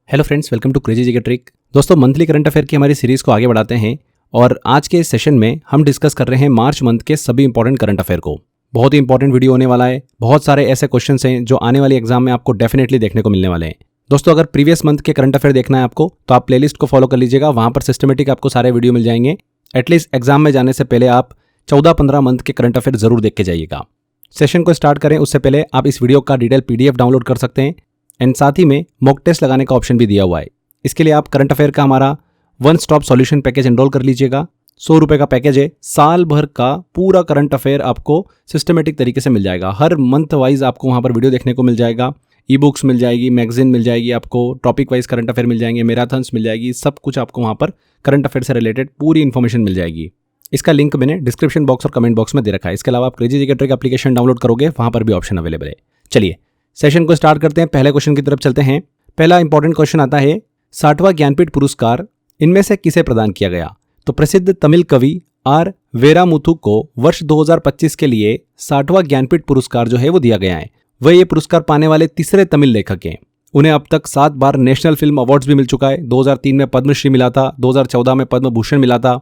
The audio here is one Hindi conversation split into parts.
Hello friends, welcome to crazy GK trick. दोस्तों, मंथली करंट अफेयर की हमारी सीरीज को आगे बढ़ाते हैं और आज के इस सेशन में हम डिस्कस कर रहे हैं मार्च मंथ के सभी इंपॉर्टेंट करंट अफेयर को। बहुत ही इंपॉर्टेंट वीडियो होने वाला है। बहुत सारे ऐसे क्वेश्चंस हैं जो आने वाली एग्जाम में आपको डेफिनेटली देखने को मिलने वाले हैं। दोस्तों, अगर प्रीवियस मंथ के करंट अफेयर देखना है आपको तो आप प्लेलिस्ट को फॉलो कर लीजिएगा। वहां पर सिस्टमेटिक आपको सारे वीडियो मिल जाएंगे। एटलीस्ट एग्जाम में जाने से पहले आप 14-15 मंथ के करंट अफेयर जरूर देख के जाइएगा। सेशन को स्टार्ट करें उससे पहले आप इस वीडियो का डिटेल PDF डाउनलोड कर सकते हैं एंड साथ ही में मॉक टेस्ट लगाने का ऑप्शन भी दिया हुआ है। इसके लिए आप करंट अफेयर का हमारा one stop solution package enrol कर लीजिएगा। 100 रुपये का पैकेज है। साल भर का पूरा करंट अफेयर आपको सिस्टमेटिक तरीके से मिल जाएगा। हर मंथ वाइज आपको वहाँ पर वीडियो देखने को मिल जाएगा। ई बुक्स मिल जाएगी, मैगजीन मिल जाएगी, आपको टॉपिक वाइज करंट अफेयर मिल जाएंगे, मैराथन्स मिल जाएगी। सब कुछ आपको वहाँ पर करंट अफेयर से रिलेटेड पूरी इन्फॉर्मेशन मिल जाएगी। इसका लिंक मैंने डिस्क्रिप्शन बॉक्स और कमेंट बॉक्स में दे रखा है। इसके अलावा आप crazy GK trick application download करोगे, वहाँ पर भी ऑप्शन अवेलेबल है। चलिए सेशन को स्टार्ट करते हैं। पहले क्वेश्चन की तरफ चलते हैं। पहला इंपॉर्टेंट क्वेश्चन आता है, 60वां ज्ञानपीठ पुरस्कार इनमें से किसे प्रदान किया गया? तो प्रसिद्ध तमिल कवि आर वेरामुथु को वर्ष 2025 के लिए 60वां ज्ञानपीठ पुरस्कार जो है वो दिया गया है। वह ये पुरस्कार पाने वाले तीसरे तमिल लेखक हैं। उन्हें अब तक 7 बार नेशनल फिल्म अवार्ड्स भी मिल चुका है। 2003 में पद्मश्री मिला था, 2014 में पद्म भूषण मिला था।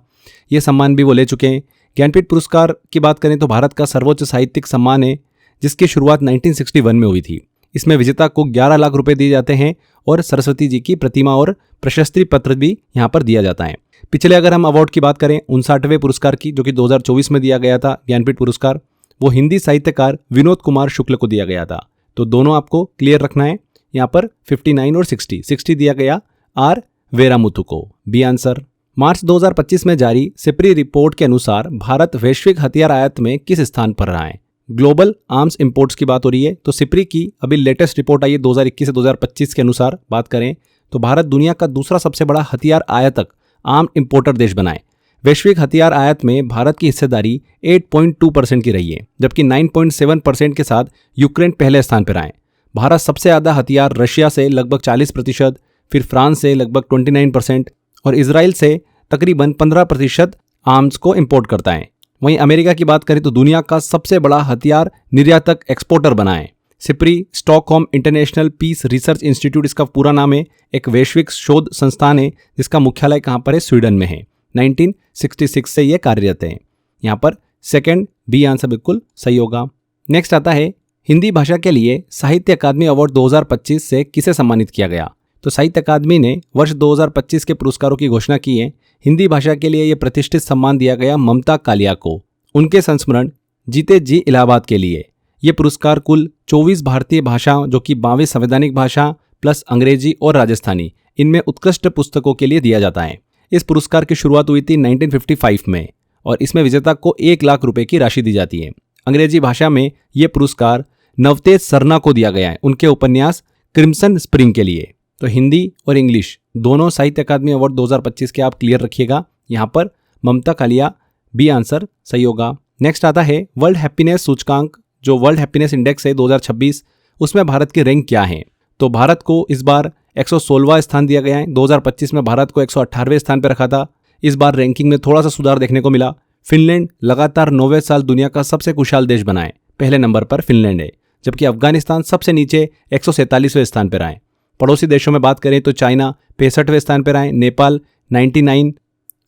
ये सम्मान भी वो ले चुके हैं। ज्ञानपीठ पुरस्कार की बात करें तो भारत का सर्वोच्च साहित्यिक सम्मान है, जिसकी शुरुआत 1961 में हुई थी। इसमें विजेता को 11 लाख रुपए दिए जाते हैं और सरस्वती जी की प्रतिमा और प्रशस्ति पत्र भी यहाँ पर दिया जाता है। पिछले अगर हम अवार्ड की बात करें 59वें पुरस्कार की, जो कि 2024 में दिया गया था ज्ञानपीठ पुरस्कार, वो हिंदी साहित्यकार विनोद कुमार शुक्ल को दिया गया था। तो दोनों आपको क्लियर रखना है। यहाँ पर 59 और 60 दिया गया आर वेरामुथु को। B answer. मार्च 2025 में जारी सिप्री रिपोर्ट के अनुसार भारत वैश्विक हथियार आयात में किस स्थान पर रहा है? ग्लोबल आर्म्स इंपोर्ट्स की बात हो रही है। तो सिप्री की अभी लेटेस्ट रिपोर्ट आई है 2021 से 2025 के अनुसार बात करें तो भारत दुनिया का दूसरा सबसे बड़ा हथियार आयातक आर्म इंपोर्टर देश बना है। वैश्विक हथियार आयात में भारत की हिस्सेदारी 8.2% की रही है, जबकि 9.7% के साथ यूक्रेन पहले स्थान पर आए। भारत सबसे ज़्यादा हथियार रशिया से लगभग 40%, फिर फ्रांस से लगभग 29% और इसराइल से तकरीबन 15% आर्म्स को इंपोर्ट करता है। वहीं अमेरिका की बात करें तो दुनिया का सबसे बड़ा हथियार निर्यातक एक्सपोर्टर बना है। SIPRI Stockholm international peace research institute इसका पूरा नाम है। एक वैश्विक शोध संस्थान है जिसका मुख्यालय कहाँ पर है? स्वीडन में है। 1966 से यह कार्यरत है। यहाँ पर सेकंड बी आंसर बिल्कुल सही होगा। नेक्स्ट आता है, हिंदी भाषा के लिए साहित्य अकादमी अवार्ड 2025 से किसे सम्मानित किया गया? तो साहित्य अकादमी ने वर्ष 2025 के पुरस्कारों की घोषणा की है। हिंदी भाषा के लिए यह प्रतिष्ठित सम्मान दिया गया ममता कालिया को, उनके संस्मरण जीते जी इलाहाबाद के लिए। ये पुरस्कार कुल 24 भारतीय भाषा, जो कि 22 संवैधानिक भाषा प्लस अंग्रेजी और राजस्थानी, इनमें उत्कृष्ट पुस्तकों के लिए दिया जाता है। इस पुरस्कार की शुरुआत हुई थी 1955 में और इसमें विजेता को 1 लाख रुपए की राशि दी जाती है। अंग्रेजी भाषा में यह पुरस्कार नवतेज सरना को दिया गया है, उनके उपन्यास क्रिम्सन स्प्रिंग के लिए। तो हिंदी और इंग्लिश दोनों साहित्य अकादमी अवार्ड 2025 के आप क्लियर रखिएगा। यहाँ पर ममता कालिया बी आंसर सही होगा। नेक्स्ट आता है वर्ल्ड हैप्पीनेस सूचकांक, जो वर्ल्ड हैप्पीनेस इंडेक्स है 2026, उसमें भारत की रैंक क्या है? तो भारत को इस बार 116वां स्थान दिया गया है। 2025 में भारत को 118वें स्थान पर रखा था। इस बार रैंकिंग में थोड़ा सा सुधार देखने को मिला। फिनलैंड लगातार 9वें साल दुनिया का सबसे खुशहाल देश बना है। पहले नंबर पर फिनलैंड है, जबकि अफगानिस्तान सबसे नीचे 147वें स्थान पर आए। पड़ोसी देशों में बात करें तो चाइना 65वें स्थान पर आए, नेपाल 99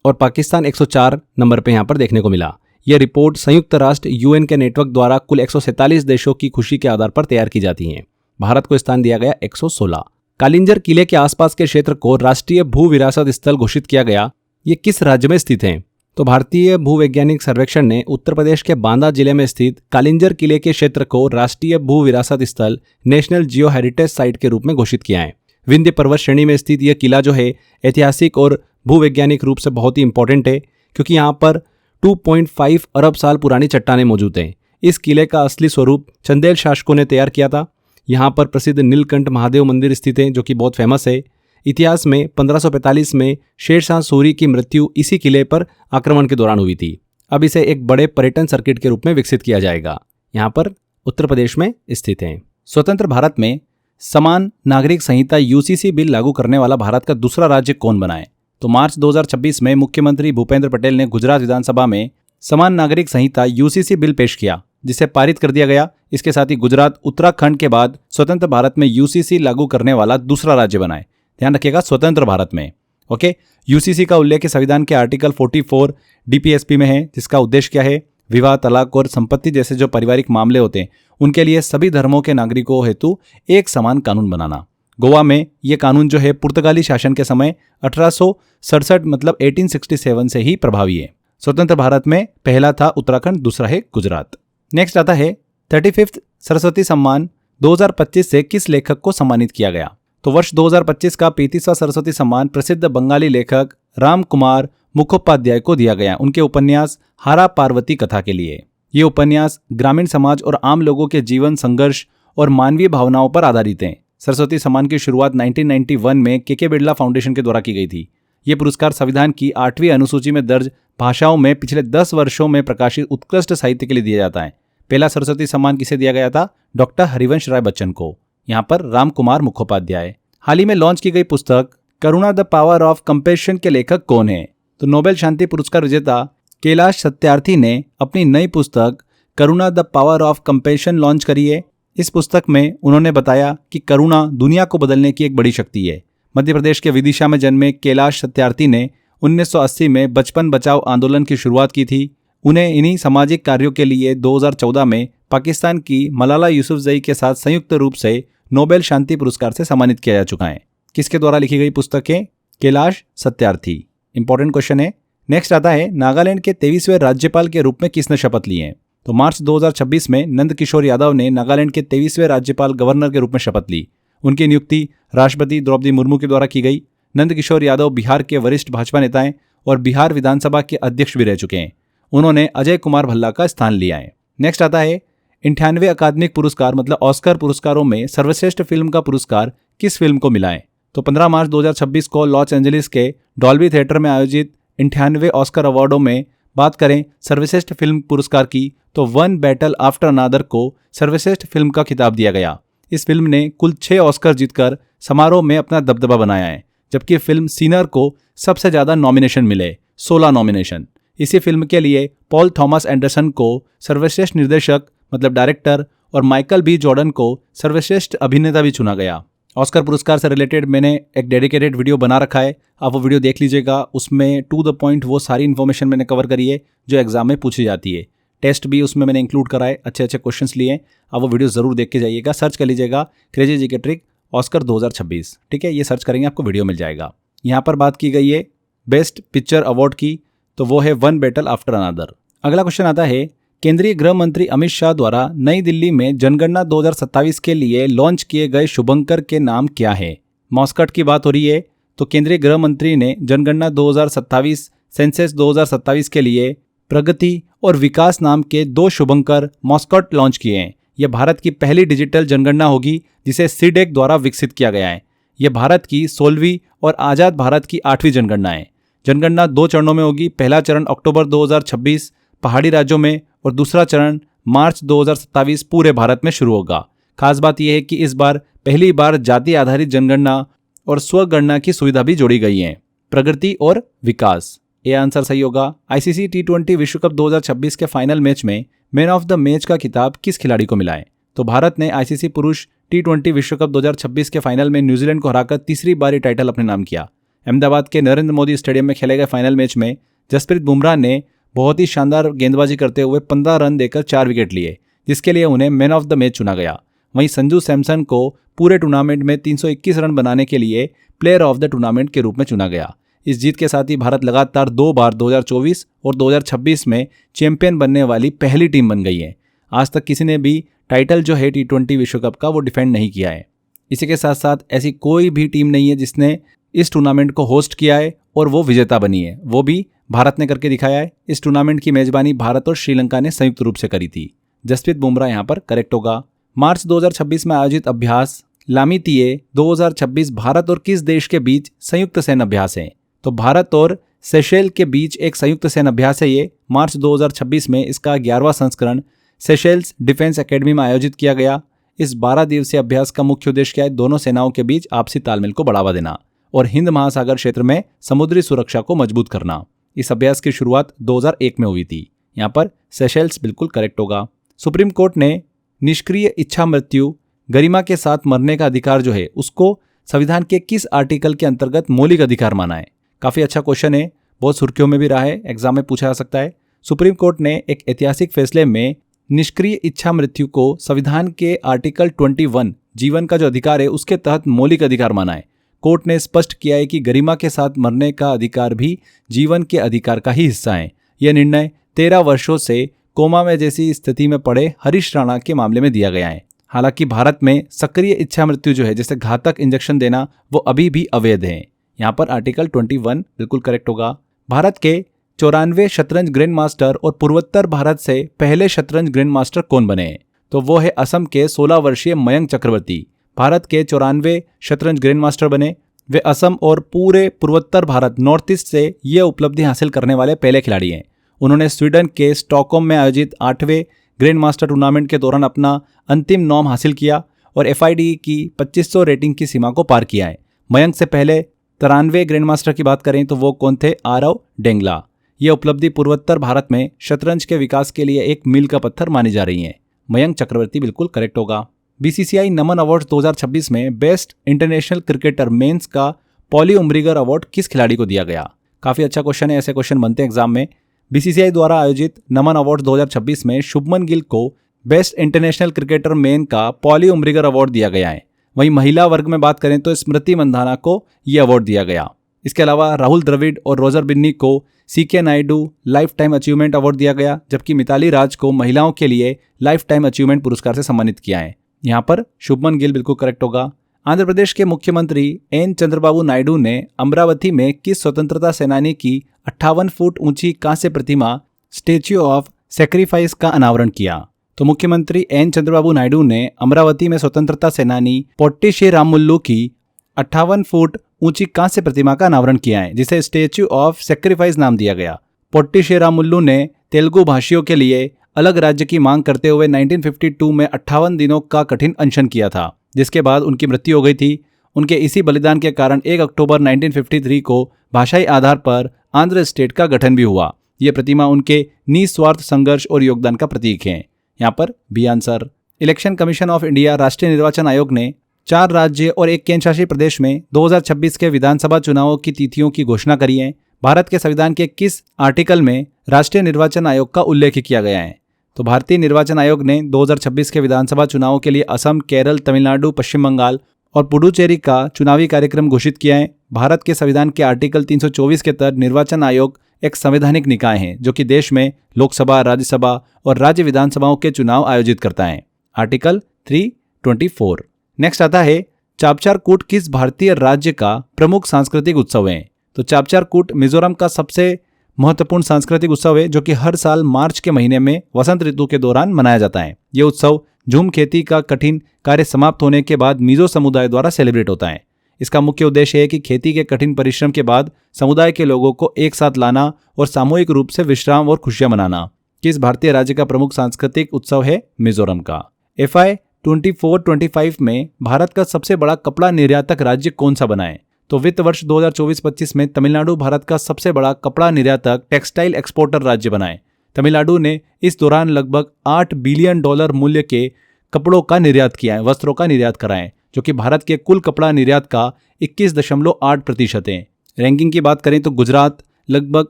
और पाकिस्तान 104 नंबर पर यहाँ पर देखने को मिला। यह रिपोर्ट संयुक्त राष्ट्र UN के नेटवर्क द्वारा कुल 147 देशों की खुशी के आधार पर तैयार की जाती हैं। भारत को स्थान दिया गया 116। कालिंजर किले के आसपास के क्षेत्र को राष्ट्रीय भू विरासत स्थल घोषित किया गया। ये किस राज्य में स्थित है? तो भारतीय भूवैज्ञानिक सर्वेक्षण ने उत्तर प्रदेश के बांदा जिले में स्थित कालिंजर किले के क्षेत्र को राष्ट्रीय भू विरासत स्थल नेशनल जियो हेरिटेज साइट के रूप में घोषित किया है। विंध्य पर्वत श्रेणी में स्थित यह किला जो है ऐतिहासिक और भूवैज्ञानिक रूप से बहुत ही इंपॉर्टेंट है, क्योंकि यहाँ पर 2.5 अरब साल पुरानी चट्टानें मौजूद हैं। इस किले का असली स्वरूप चंदेल शासकों ने तैयार किया था। यहाँ पर प्रसिद्ध नीलकंठ महादेव मंदिर स्थित है, जो कि बहुत फेमस है। इतिहास में 1545 में शेरशाह सूरी की मृत्यु इसी किले पर आक्रमण के दौरान हुई थी। अब इसे एक बड़े पर्यटन सर्किट के रूप में विकसित किया जाएगा। यहाँ पर उत्तर प्रदेश में स्थित है। स्वतंत्र भारत में समान नागरिक संहिता UCC बिल लागू करने वाला भारत का दूसरा राज्य कौन बना है? तो मार्च 2026 में मुख्यमंत्री भूपेंद्र पटेल ने गुजरात विधानसभा में समान नागरिक संहिता UCC बिल पेश किया, जिसे पारित कर दिया गया। इसके साथ ही गुजरात उत्तराखंड के बाद स्वतंत्र भारत में UCC लागू करने वाला दूसरा राज्य बना है। ध्यान रखिएगा, स्वतंत्र भारत में। ओके, यूसीसी का उल्लेख संविधान के आर्टिकल 44 डीपीएसपी में है, जिसका उद्देश्य क्या है, विवाह, तलाक और संपत्ति जैसे जो पारिवारिक मामले होते हैं उनके लिए सभी धर्मों के नागरिकों हेतु एक समान कानून बनाना। गोवा में ये कानून जो है पुर्तगाली शासन के समय 1867 मतलब 1867 से ही प्रभावी है। स्वतंत्र भारत में पहला था उत्तराखंड, दूसरा है गुजरात। नेक्स्ट आता है 35th सरस्वती सम्मान 2025 से किस लेखक को सम्मानित किया गया। तो वर्ष 2025 का 35वां सरस्वती सम्मान प्रसिद्ध बंगाली लेखक राम कुमार मुखोपाध्याय को दिया गया, उनके उपन्यास हारा पार्वती कथा के लिए। ये उपन्यास ग्रामीण समाज और आम लोगों के जीवन, संघर्ष और मानवीय भावनाओं पर आधारित हैं। सरस्वती सम्मान की शुरुआत 1991 में के बिरला फाउंडेशन के द्वारा की गई थी। ये पुरस्कार संविधान की 8वीं अनुसूची में दर्ज भाषाओं में पिछले 10 वर्षों में प्रकाशित उत्कृष्ट साहित्य के लिए दिया जाता है। पहला सरस्वती सम्मान किसे दिया गया था, डॉक्टर हरिवंश राय बच्चन को, यहाँ पर राम कुमार मुखोपाध्याय। हाल ही में लॉन्च की गई पुस्तक Karuna the power of compassion के लेखक कौन है। तो नोबेल शांति पुरस्कार विजेता कैलाश सत्यार्थी ने अपनी नई पुस्तक Karuna the power of compassion launch करी है। इस पुस्तक में उन्होंने बताया कि करुणा दुनिया को बदलने की एक बड़ी शक्ति है। मध्य प्रदेश के विदिशा में जन्मे कैलाश सत्यार्थी ने 1980 में बचपन बचाओ आंदोलन की शुरुआत की थी। उन्हें इन्हीं सामाजिक कार्यों के लिए 2014 में पाकिस्तान की मलाला यूसुफजई के साथ संयुक्त रूप से नोबेल शांति पुरस्कार से सम्मानित किया जा चुका है। किसके द्वारा लिखी गई पुस्तक है, कैलाश सत्यार्थी। इंपॉर्टेंट क्वेश्चन है। नेक्स्ट आता है नागालैंड के 23वें राज्यपाल के रूप में किसने शपथ ली है। तो मार्च 2026 में नंद किशोर यादव ने नागालैंड के 23वें राज्यपाल गवर्नर के रूप में शपथ ली। उनकी नियुक्ति राष्ट्रपति द्रौपदी मुर्मू के द्वारा की गई। नंद किशोर यादव बिहार के वरिष्ठ भाजपा नेता हैं और बिहार विधानसभा के अध्यक्ष भी रह चुके हैं। उन्होंने अजय कुमार भल्ला का स्थान लिया है। नेक्स्ट आता है 98वें अकादमिक पुरस्कार मतलब ऑस्कर पुरस्कारों में सर्वश्रेष्ठ फिल्म का पुरस्कार किस फिल्म को मिला है। तो 15 मार्च 2026 को लॉस एंजलिस के डॉल्बी थिएटर में आयोजित 98वें ऑस्कर अवार्डों में बात करें सर्वश्रेष्ठ फिल्म पुरस्कार की, तो वन बैटल आफ्टर अनदर को सर्वश्रेष्ठ फिल्म का खिताब दिया गया। इस फिल्म ने कुल 6 ऑस्कर जीतकर समारोह में अपना दबदबा बनाया है, जबकि फिल्म सीनर को सबसे ज्यादा नॉमिनेशन मिले, 16 नॉमिनेशन। इसी फिल्म के लिए पॉल थॉमस एंडरसन को सर्वश्रेष्ठ निर्देशक मतलब डायरेक्टर और माइकल बी जॉर्डन को सर्वश्रेष्ठ अभिनेता भी चुना गया। ऑस्कर पुरस्कार से रिलेटेड मैंने एक डेडिकेटेड वीडियो बना रखा है, आप वो वीडियो देख लीजिएगा। उसमें टू द पॉइंट वो सारी इन्फॉर्मेशन मैंने कवर करी है जो एग्जाम में पूछी जाती है। टेस्ट भी उसमें मैंने इंक्लूड करा है, अच्छे अच्छे क्वेश्चंस लिए हैं। आप वो वीडियो ज़रूर देख के जाइएगा, सर्च कर लीजिएगा क्रेजी जीके ट्रिक ऑस्कर 2026, ठीक है। ये सर्च करेंगे आपको वीडियो मिल जाएगा। यहाँ पर बात की गई है बेस्ट पिक्चर अवार्ड की, तो वो है वन बैटल आफ्टर अनदर। अगला क्वेश्चन आता है केंद्रीय गृह मंत्री अमित शाह द्वारा नई दिल्ली में जनगणना 2027 के लिए लॉन्च किए गए शुभंकर के नाम क्या है। मॉस्कट की बात हो रही है, तो केंद्रीय गृह मंत्री ने जनगणना 2027 सेंसस 2027 के लिए प्रगति और विकास नाम के 2 शुभंकर मॉस्कट लॉन्च किए हैं। यह भारत की पहली डिजिटल जनगणना होगी जिसे सीडेक द्वारा विकसित किया गया है। यह भारत की 16वीं और आज़ाद भारत की 8वीं जनगणना है। जनगणना 2 चरणों में होगी। पहला चरण अक्टूबर 2026 पहाड़ी राज्यों में और दूसरा चरण मार्च 2027 पूरे भारत में शुरू होगा। खास बात यह है कि इस बार पहली बार जाति आधारित जनगणना और स्वगणना की सुविधा भी जोड़ी गई है। प्रगति और विकास, ये आंसर सही होगा। आईसीसी T20 विश्व कप 2026 के फाइनल मैच में मैन ऑफ द मैच का खिताब किस खिलाड़ी को मिला है। तो भारत ने आईसीसी पुरुष T20 विश्व कप 2026 के फाइनल में न्यूजीलैंड को हराकर तीसरी बार ये टाइटल अपने नाम किया। अहमदाबाद के नरेंद्र मोदी स्टेडियम में खेले गए फाइनल मैच में जसप्रीत बुमराह ने बहुत ही शानदार गेंदबाजी करते हुए 15 रन देकर 4 विकेट लिए, जिसके लिए उन्हें मैन ऑफ द मैच चुना गया। वहीं संजू सैमसन को पूरे टूर्नामेंट में 321 रन बनाने के लिए प्लेयर ऑफ द टूर्नामेंट के रूप में चुना गया। इस जीत के साथ ही भारत लगातार 2 बार 2024 और 2026 में चैंपियन बनने वाली पहली टीम बन गई है। आज तक किसी ने भी टाइटल जो है T20 विश्व कप का वो डिफेंड नहीं किया है। इसी के साथ साथ ऐसी कोई भी टीम नहीं है जिसने इस टूर्नामेंट को होस्ट किया है और वो विजेता बनी है, वो भी भारत ने करके दिखाया है। इस टूर्नामेंट की मेजबानी भारत और श्रीलंका ने संयुक्त रूप से करी थी। जसप्रीत बुमराह यहाँ पर करेक्ट होगा। मार्च 2026 में आयोजित अभ्यास लामितीये 2026 भारत और किस देश के बीच संयुक्त सैन्य अभ्यास है। तो भारत और सेशेल के बीच एक संयुक्त सैन्य अभ्यास है। ये मार्च 2026 में इसका 11वां संस्करण सेशेल्स डिफेंस एकेडमी में आयोजित किया गया। इस 12 दिवसीय अभ्यास का मुख्य उद्देश्य क्या है, दोनों सेनाओं के बीच आपसी तालमेल को बढ़ावा देना और हिंद महासागर क्षेत्र में समुद्री सुरक्षा को मजबूत करना। इस अभ्यास की शुरुआत 2001 में हुई थी। यहाँ पर सेशेल्स बिल्कुल करेक्ट होगा। सुप्रीम कोर्ट ने निष्क्रिय इच्छा मृत्यु गरिमा के साथ मरने का अधिकार जो है उसको संविधान के किस आर्टिकल के अंतर्गत मौलिक अधिकार माना है? काफी अच्छा क्वेश्चन है, बहुत सुर्खियों में भी रहा है, एग्जाम में पूछा जा सकता है। सुप्रीम कोर्ट ने एक ऐतिहासिक फैसले में निष्क्रिय इच्छा मृत्यु को संविधान के आर्टिकल 21 जीवन का जो अधिकार है उसके तहत मौलिक अधिकार माना है। कोर्ट ने स्पष्ट किया है कि गरिमा के साथ मरने का अधिकार भी जीवन के अधिकार का ही हिस्सा है। यह निर्णय 13 वर्षों से कोमा में जैसी स्थिति में पड़े हरीश राणा के मामले में दिया गया है। हालांकि भारत में सक्रिय इच्छा मृत्यु जो है, जैसे घातक इंजेक्शन देना, वो अभी भी अवैध है। यहाँ पर आर्टिकल 21 बिल्कुल करेक्ट होगा। भारत के 94 शतरंज ग्रैंड मास्टर और पूर्वोत्तर भारत से पहले शतरंज ग्रैंड मास्टर कौन बने हैं? तो वो है असम के 16 वर्षीय मयंक चक्रवर्ती। भारत के 94 शतरंज ग्रैंड मास्टर बने। वे असम और पूरे पूर्वोत्तर भारत नॉर्थ ईस्ट से ये उपलब्धि हासिल करने वाले पहले खिलाड़ी हैं। उन्होंने स्वीडन के स्टॉकहोम में आयोजित 8वें ग्रैंड मास्टर टूर्नामेंट के दौरान अपना अंतिम नॉर्म हासिल किया और FIDE की 2500 रेटिंग की सीमा को पार किया है। मयंक से पहले 93 ग्रैंड मास्टर की बात करें तो वो कौन थे? आरव डेंगला। यह उपलब्धि पूर्वोत्तर भारत में शतरंज के विकास के लिए एक मील का पत्थर मानी जा रही है। मयंक चक्रवर्ती बिल्कुल करेक्ट होगा। BCCI नमन अवार्ड 2026 में बेस्ट इंटरनेशनल क्रिकेटर मेंस का पॉली उम्रीगर अवार्ड किस खिलाड़ी को दिया गया? काफी अच्छा क्वेश्चन है, ऐसे क्वेश्चन बनते हैं एग्जाम में। BCCI द्वारा आयोजित नमन अवार्ड 2026 में शुभमन गिल को बेस्ट इंटरनेशनल क्रिकेटर मेन का पॉली उम्रीगर अवार्ड दिया गया है। वहीं महिला वर्ग में बात करें तो स्मृति मंधाना को यह अवार्ड दिया गया। इसके अलावा राहुल द्रविड़ और रोजर बिन्नी को CK Naidu life time achievement award दिया गया, जबकि मिताली राज को महिलाओं के लिए लाइफ टाइम अचीवमेंट पुरस्कार से सम्मानित किया है। यहाँ पर शुभमन गिल बिल्कुल करेक्ट होगा। आंध्र प्रदेश के मुख्यमंत्री N चंद्रबाबू नायडू ने अमरावती में किस स्वतंत्रता सेनानी की 58 फुट ऊंची कांस्य प्रतिमा स्टेच्यू ऑफ सैक्रिफाइस का अनावरण किया? तो मुख्यमंत्री N चंद्रबाबू नायडू ने अमरावती में स्वतंत्रता सेनानी पोट्टी श्रीरामुलु की 58 फुट ऊंची कांस्य प्रतिमा का अनावरण किया है, जिसे स्टेच्यू ऑफ सैक्रिफाइस नाम दिया गया। पोट्टी श्रीरामुलु ने तेलुगु भाषियों के लिए अलग राज्य की मांग करते हुए 1952 में 58 दिनों का कठिन अनशन किया था, जिसके बाद उनकी मृत्यु हो गई थी। उनके इसी बलिदान के कारण 1 अक्टूबर 1953 को भाषाई आधार पर आंध्र स्टेट का गठन भी हुआ। यह प्रतिमा उनके निस्वार्थ संघर्ष और योगदान का प्रतीक है। यहाँ पर B answer. Election commission of India राष्ट्रीय निर्वाचन आयोग ने 4 राज्य और 1 केंद्र शासित प्रदेश में 2026 के विधानसभा चुनावों की तिथियों की घोषणा करी है। भारत के संविधान के किस आर्टिकल में राष्ट्रीय निर्वाचन आयोग का उल्लेख किया गया है? तो भारतीय निर्वाचन आयोग ने 2026 के विधानसभा चुनावों के लिए असम, केरल, तमिलनाडु, पश्चिम बंगाल और पुडुचेरी का चुनावी कार्यक्रम घोषित किया है। भारत के संविधान के आर्टिकल 324 के तहत निर्वाचन आयोग एक संवैधानिक निकाय है जो कि देश में लोकसभा, राज्यसभा और राज्य विधानसभाओं के चुनाव आयोजित करता है। आर्टिकल 324। नेक्स्ट आता है चापचार कूट किस भारतीय राज्य का प्रमुख सांस्कृतिक उत्सव है? तो चापचार कूट मिजोरम का सबसे महत्वपूर्ण सांस्कृतिक उत्सव है जो कि हर साल मार्च के महीने में वसंत ऋतु के दौरान मनाया जाता है। यह उत्सव झूम खेती का कठिन कार्य समाप्त होने के बाद मिजो समुदाय द्वारा सेलिब्रेट होता है। इसका मुख्य उद्देश्य है कि खेती के कठिन परिश्रम के बाद समुदाय के लोगों को एक साथ लाना और सामूहिक रूप से विश्राम और खुशियां मनाना। किस भारतीय राज्य का प्रमुख सांस्कृतिक उत्सव है? मिजोरम का। FI 24-25 में भारत का सबसे बड़ा कपड़ा निर्यातक राज्य कौन सा बना है? तो वित्त वर्ष 2024-25 में तमिलनाडु भारत का सबसे बड़ा कपड़ा निर्यातक टेक्सटाइल एक्सपोर्टर राज्य बना है। तमिलनाडु ने इस दौरान लगभग $8 बिलियन मूल्य के कपड़ों का निर्यात किया है, वस्त्रों का निर्यात करा है, जो कि भारत के कुल कपड़ा निर्यात का 21.8% है। रैंकिंग की बात करें तो गुजरात लगभग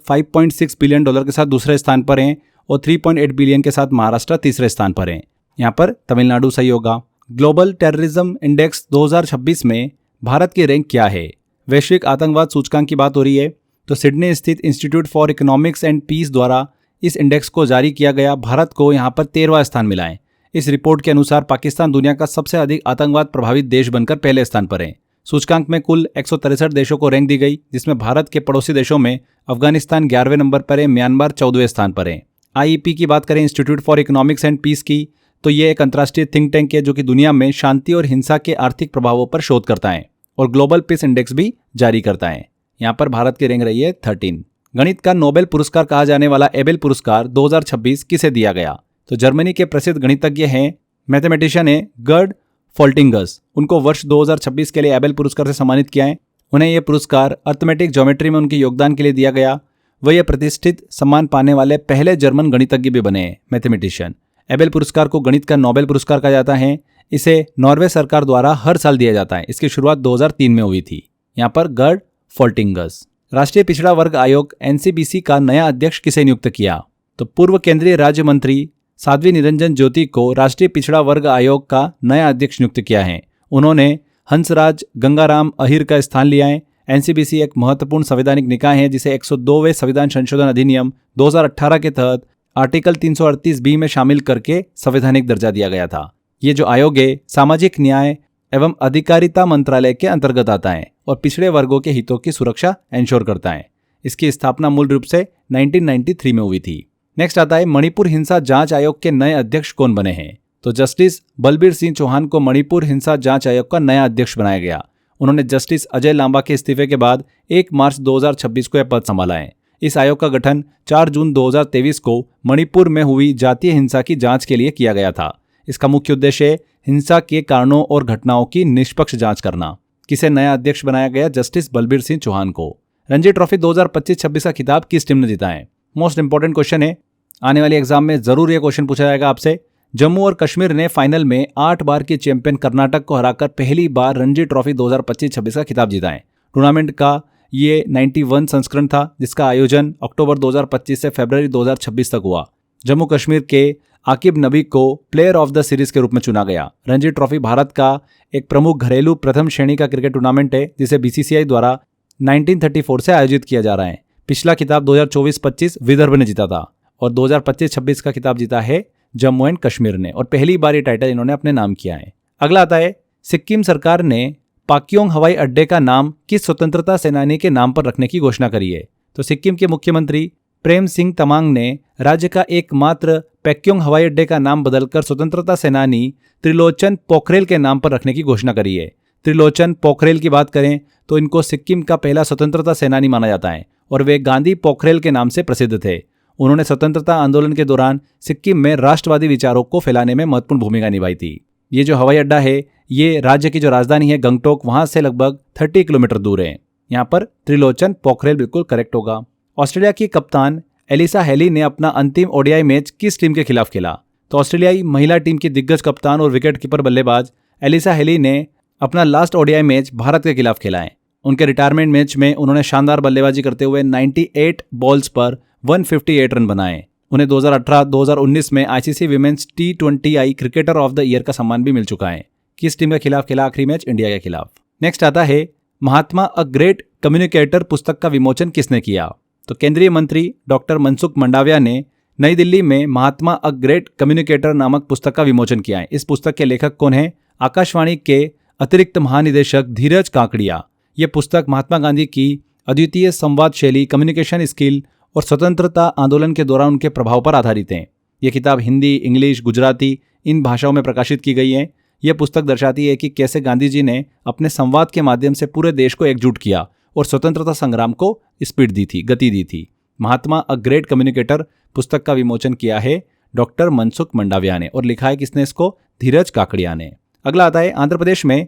$5.6 बिलियन के साथ दूसरे स्थान पर हैं और 3.8 बिलियन के साथ महाराष्ट्र तीसरे स्थान पर हैं। यहाँ पर तमिलनाडु सही होगा। ग्लोबल टेररिज्म इंडेक्स 2026 में भारत की रैंक क्या है? वैश्विक आतंकवाद सूचकांक की बात हो रही है तो सिडनी स्थित institute for economics and peace द्वारा इस इंडेक्स को जारी किया गया। भारत को यहाँ पर 13वां स्थान मिला है। इस रिपोर्ट के अनुसार पाकिस्तान दुनिया का सबसे अधिक आतंकवाद प्रभावित देश बनकर पहले स्थान पर है। सूचकांक में कुल 163 देशों को रैंक दी गई, जिसमें भारत के पड़ोसी देशों में अफगानिस्तान 11वें नंबर पर है, म्यांमार 14वें स्थान पर है। IEP की बात करें, institute for economics and peace की, तो ये एक अंतर्राष्ट्रीय थिंक टैंक है जो कि दुनिया में शांति और हिंसा के आर्थिक प्रभावों पर शोध करता है और ग्लोबल पीस इंडेक्स भी जारी करता है। यहाँ पर भारत की रैंक रही है 13। गणित का नोबेल पुरस्कार कहा जाने वाला एबेल पुरस्कार 2026 किसे दिया गया? तो जर्मनी के प्रसिद्ध गणितज्ञ हैं, मैथमेटिशियन है गर्ड फोल्टिंगस। उनको वर्ष 2026 के लिए एबेल पुरस्कार से सम्मानित किया है। उन्हें यह पुरस्कार अर्थमेटिक ज्योमेट्री में उनके योगदान के लिए दिया गया। वह यह प्रतिष्ठित सम्मान पाने वाले पहले जर्मन गणितज्ञ भी बने हैं, मैथमेटिशियन। एबेल पुरस्कार को गणित का नोबेल पुरस्कार कहा जाता है। इसे नॉर्वे सरकार द्वारा हर साल दिया जाता है। इसकी शुरुआत 2003 में हुई थी। यहाँ पर गर्ड फोल्टिंगस। राष्ट्रीय पिछड़ा वर्ग आयोग एनसीबीसी का नया अध्यक्ष किसे नियुक्त किया? तो पूर्व केंद्रीय राज्य मंत्री साध्वी निरंजन ज्योति को राष्ट्रीय पिछड़ा वर्ग आयोग का नया अध्यक्ष नियुक्त किया है। उन्होंने हंसराज गंगाराम अहिर का स्थान लिया है। एनसीबीसी एक महत्वपूर्ण संवैधानिक निकाय है जिसे 102वें संविधान संशोधन अधिनियम 2018 के तहत आर्टिकल 338B में शामिल करके संवैधानिक दर्जा दिया गया था। ये जो आयोग है सामाजिक न्याय एवं अधिकारिता मंत्रालय के अंतर्गत आता है और पिछड़े वर्गों के हितों की सुरक्षा एंश्योर करता है। इसकी स्थापना मूल रूप से 1993 में हुई थी। नेक्स्ट आता है मणिपुर हिंसा जांच आयोग के नए अध्यक्ष कौन बने हैं? तो जस्टिस बलबीर सिंह चौहान को मणिपुर हिंसा जांच आयोग का नया अध्यक्ष बनाया गया। उन्होंने जस्टिस अजय लांबा के इस्तीफे के बाद 1 मार्च 2026 को यह पद संभाला है। इस आयोग का गठन 4 जून 2023 को मणिपुर में हुई जातीय हिंसा की जांच के लिए किया गया था। इसका मुख्य उद्देश्य हिंसा के कारणों और घटनाओं की निष्पक्ष जांच करना। किसे नया अध्यक्ष बनाया गया? जस्टिस बलबीर सिंह चौहान को। रणजी ट्रॉफी 2025-26 का खिताब किस टीम ने जीता है? मोस्ट इंपॉर्टेंट क्वेश्चन है, आने वाले एग्जाम में जरूर यह क्वेश्चन पूछा जाएगा आपसे। जम्मू और कश्मीर ने फाइनल में 8 बार के चैंपियन कर्नाटक को हराकर पहली बार रणजी ट्रॉफी 2025-26 का खिताब जीता है। टूर्नामेंट का ये 91 संस्करण था जिसका आयोजन अक्टूबर 2025 से फरवरी 2026 तक हुआ। जम्मू कश्मीर के आकिब नबी को प्लेयर ऑफ द सीरीज के रूप में चुना गया। रणजी ट्रॉफी भारत का एक प्रमुख घरेलू प्रथम श्रेणी का क्रिकेट टूर्नामेंट है जिसे बीसीसीआई द्वारा 1934 से आयोजित किया जा रहा है। पिछला खिताब 2024-25 विदर्भ ने जीता था और 2025-26 का खिताब जीता है जम्मू एंड कश्मीर ने और पहली बार ये टाइटल इन्होंने अपने नाम किया है। अगला आता है सिक्किम सरकार ने पाक्योंग हवाई अड्डे का नाम किस स्वतंत्रता सेनानी के नाम पर रखने की घोषणा करी है? तो सिक्किम के मुख्यमंत्री प्रेम सिंह तमांग ने राज्य का एकमात्र पाक्योंग हवाई अड्डे का नाम बदलकर स्वतंत्रता सेनानी त्रिलोचन पोखरेल के नाम पर रखने की घोषणा करी है। त्रिलोचन पोखरेल की बात करें तो इनको सिक्किम का पहला स्वतंत्रता सेनानी माना जाता है और वे गांधी पोखरेल के नाम से प्रसिद्ध थे। उन्होंने स्वतंत्रता आंदोलन के दौरान सिक्किम में राष्ट्रवादी विचारों को फैलाने में महत्वपूर्ण भूमिका निभाई थी। ये जो हवाई अड्डा है ये राज्य की जो राजधानी है गंगटोक वहां से लगभग 30 किलोमीटर दूर है। यहाँ पर त्रिलोचन पोखरेल बिल्कुल करेक्ट होगा। ऑस्ट्रेलिया की कप्तान एलिसा हेली ने अपना अंतिम ओडीआई मैच किस टीम के खिलाफ खेला? तो ऑस्ट्रेलियाई महिला टीम की दिग्गज कप्तान और विकेटकीपर बल्लेबाज एलिसा हेली ने अपना लास्ट ओडीआई मैच भारत के खिलाफ खेला है। उनके रिटायरमेंट मैच में उन्होंने शानदार बल्लेबाजी करते हुए 98 बॉल्स पर 158 रन बनाए। उन्हें 2018-2019 में ICC women's T20I cricketer of the year का सम्मान भी मिल चुका है। किस टीम के खिलाफ खेला आखिरी मैच? इंडिया के खिलाफ। नेक्स्ट आता है महात्मा अ ग्रेट कम्युनिकेटर पुस्तक का विमोचन किसने किया? तो केंद्रीय मंत्री डॉक्टर मनसुख मंडाविया ने नई दिल्ली में महात्मा अ ग्रेट कम्युनिकेटर नामक पुस्तक का विमोचन किया है। इस पुस्तक के लेखक कौन है? आकाशवाणी के अतिरिक्त महानिदेशक धीरज काकड़िया। ये पुस्तक महात्मा गांधी की अद्वितीय संवाद शैली, कम्युनिकेशन स्किल और स्वतंत्रता आंदोलन के दौरान उनके प्रभाव पर आधारित है। ये किताब हिंदी, इंग्लिश, गुजराती इन भाषाओं में प्रकाशित की गई है। यह पुस्तक दर्शाती है कि कैसे गांधी जी ने अपने संवाद के माध्यम से पूरे देश को एकजुट किया और स्वतंत्रता संग्राम को स्पीड दी थी, गति दी थी। महात्मा अ ग्रेट कम्युनिकेटर पुस्तक का विमोचन किया है डॉक्टर मनसुख मंडाविया ने और लिखा है किसने इसको? धीरज काकड़िया ने। अगला आता है आंध्र प्रदेश में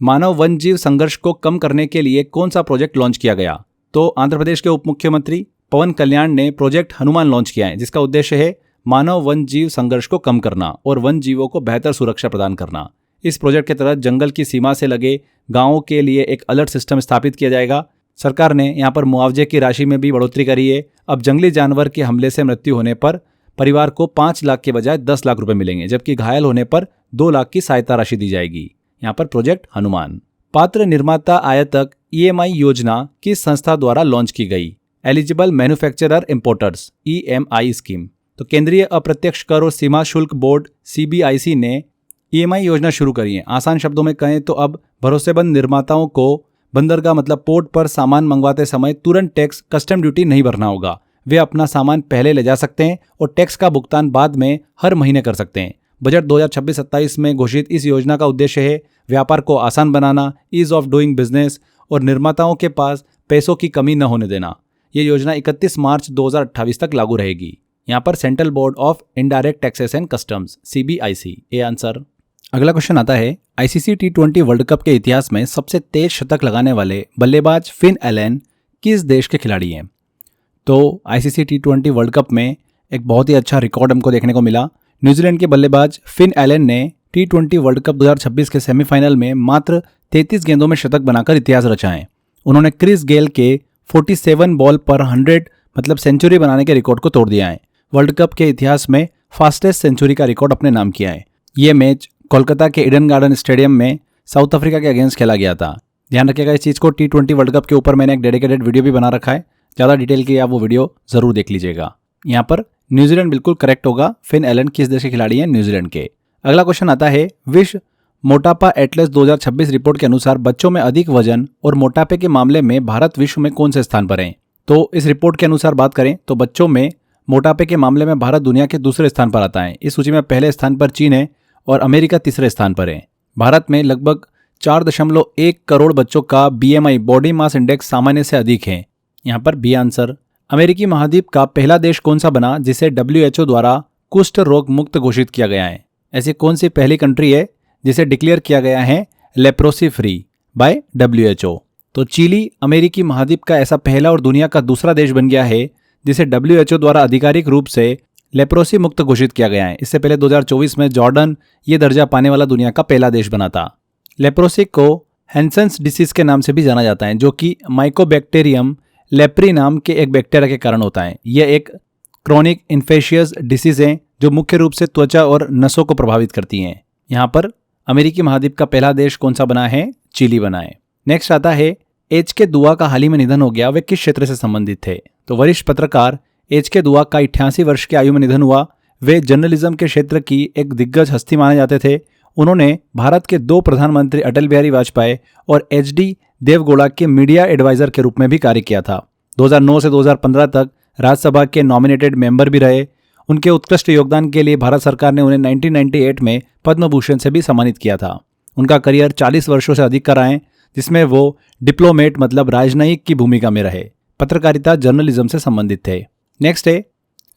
मानव वन जीव संघर्ष को कम करने के लिए कौन सा प्रोजेक्ट लॉन्च किया गया? तो आंध्र प्रदेश के उप मुख्यमंत्री पवन कल्याण ने प्रोजेक्ट हनुमान लॉन्च किया है जिसका उद्देश्य है मानव वन जीव संघर्ष को कम करना और वन जीवों को बेहतर सुरक्षा प्रदान करना। इस प्रोजेक्ट के तहत जंगल की सीमा से लगे गांवों के लिए एक अलर्ट सिस्टम स्थापित किया जाएगा। सरकार ने यहां पर मुआवजे की राशि में भी बढ़ोतरी करी है। अब जंगली जानवर के हमले से मृत्यु होने पर परिवार को 5 लाख के बजाय 10 लाख रुपए मिलेंगे, जबकि घायल होने पर 2 लाख की सहायता राशि दी जाएगी। यहाँ पर प्रोजेक्ट हनुमान। पात्र निर्माता आयातक EMI योजना किस संस्था द्वारा लॉन्च की गई? Eligible manufacturer importers EMI scheme. तो केंद्रीय अप्रत्यक्ष कर और सीमा शुल्क बोर्ड CBIC ने EMI योजना शुरू करी है। आसान शब्दों में कहें तो अब भरोसेमंद निर्माताओं को बंदरगाह मतलब पोर्ट पर सामान मंगवाते समय तुरंत टैक्स, कस्टम ड्यूटी नहीं भरना होगा। वे अपना सामान पहले ले जा सकते हैं और टैक्स का भुगतान बाद में हर महीने कर सकते हैं। बजट 2026-27 में घोषित इस योजना का उद्देश्य है व्यापार को आसान बनाना, ईज ऑफ डूइंग बिजनेस और निर्माताओं के पास पैसों की कमी न होने देना। ये योजना 31 मार्च 2028 तक लागू रहेगी। यहाँ पर central board of indirect taxes and customs CBIC A answer. अगला क्वेश्चन आता है ICC T20 वर्ल्ड कप के इतिहास में सबसे तेज शतक लगाने वाले बल्लेबाज फिन एलन किस देश के खिलाड़ी हैं? तो ICC T20 वर्ल्ड कप में एक बहुत ही अच्छा रिकॉर्ड हमको देखने को मिला। न्यूजीलैंड के बल्लेबाज फिन एलन ने T20 वर्ल्ड कप 2026 के सेमीफाइनल में मात्र 33 गेंदों में शतक बनाकर इतिहास रचा है। उन्होंने क्रिस गेल के 47 बॉल पर 100 मतलब सेंचुरी बनाने के रिकॉर्ड को तोड़ दिया है। वर्ल्ड कप के इतिहास में फास्टेस्ट सेंचुरी का रिकॉर्ड अपने नाम किया है। ये मैच कोलकाता के ईडन गार्डन स्टेडियम में साउथ अफ्रीका के अगेंस्ट खेला गया था। ध्यान रखिएगा इस चीज़ को। T20 वर्ल्ड कप के ऊपर मैंने एक डेडिकेटेड वीडियो भी बना रखा है, ज़्यादा डिटेल के लिए आप वो वीडियो ज़रूर देख लीजिएगा। यहाँ पर न्यूजीलैंड बिल्कुल करेक्ट होगा। फिन एलन किस देश के खिलाड़ी हैं? न्यूजीलैंड के। अगला क्वेश्चन आता है, विश्व मोटापा एटलस 2026 रिपोर्ट के अनुसार बच्चों में अधिक वजन और मोटापे के मामले में भारत विश्व में कौन से स्थान पर है? तो इस रिपोर्ट के अनुसार बात करें तो बच्चों में मोटापे के मामले में भारत दुनिया के दूसरे स्थान पर आता है। इस सूची में पहले स्थान पर चीन है और अमेरिका तीसरे स्थान पर है। भारत में लगभग 4.1 करोड़ बच्चों का BMI बॉडी मास इंडेक्स सामान्य से अधिक है। यहाँ पर बी आंसर। अमेरिकी महाद्वीप का पहला देश कौन सा बना जिसे WHO द्वारा कुष्ठ रोग मुक्त घोषित किया गया है? ऐसी कौन सी पहली कंट्री है जिसे डिक्लेयर किया गया है लेप्रोसी फ्री बाय WHO? तो चिली अमेरिकी महाद्वीप का ऐसा पहला और दुनिया का दूसरा देश बन गया है जिसे WHO द्वारा आधिकारिक रूप से लेप्रोसी मुक्त घोषित किया गया है। इससे पहले 2024 में जॉर्डन ये दर्जा पाने वाला दुनिया का पहला देश बना था। लेप्रोसी को हैंसेंस डिसीज के नाम से भी जाना जाता है, जो कि माइकोबैक्टीरियम लेप्री नाम के एक बैक्टीरिया के कारण होता है। यह एक क्रोनिक इन्फेक्शियस डिसीज है जो मुख्य रूप से त्वचा और नसों को प्रभावित करती हैं। यहाँ पर अमेरिकी महाद्वीप का पहला देश कौन सा बना है? चिली बना है। नेक्स्ट आता है, HK दुआ का हाल ही में निधन हो गया, वे किस क्षेत्र से संबंधित थे? तो वरिष्ठ पत्रकार HK दुआ का 88 वर्ष की आयु में निधन हुआ। वे जर्नलिज्म के क्षेत्र की एक दिग्गज हस्ती माने जाते थे। उन्होंने भारत के 2 प्रधानमंत्री अटल बिहारी वाजपेयी और HD देवगौड़ा के मीडिया एडवाइजर के रूप में भी कार्य किया था। 2009 से 2015 तक राज्यसभा के नॉमिनेटेड मेंबर भी रहे। उनके उत्कृष्ट योगदान के लिए भारत सरकार ने उन्हें 1998 में पद्म भूषण से भी सम्मानित किया था। उनका करियर 40 वर्षों से अधिक का रहा है, जिसमें वो डिप्लोमेट मतलब राजनयिक की भूमिका में रहे। पत्रकारिता जर्नलिज्म से संबंधित थे। नेक्स्ट है,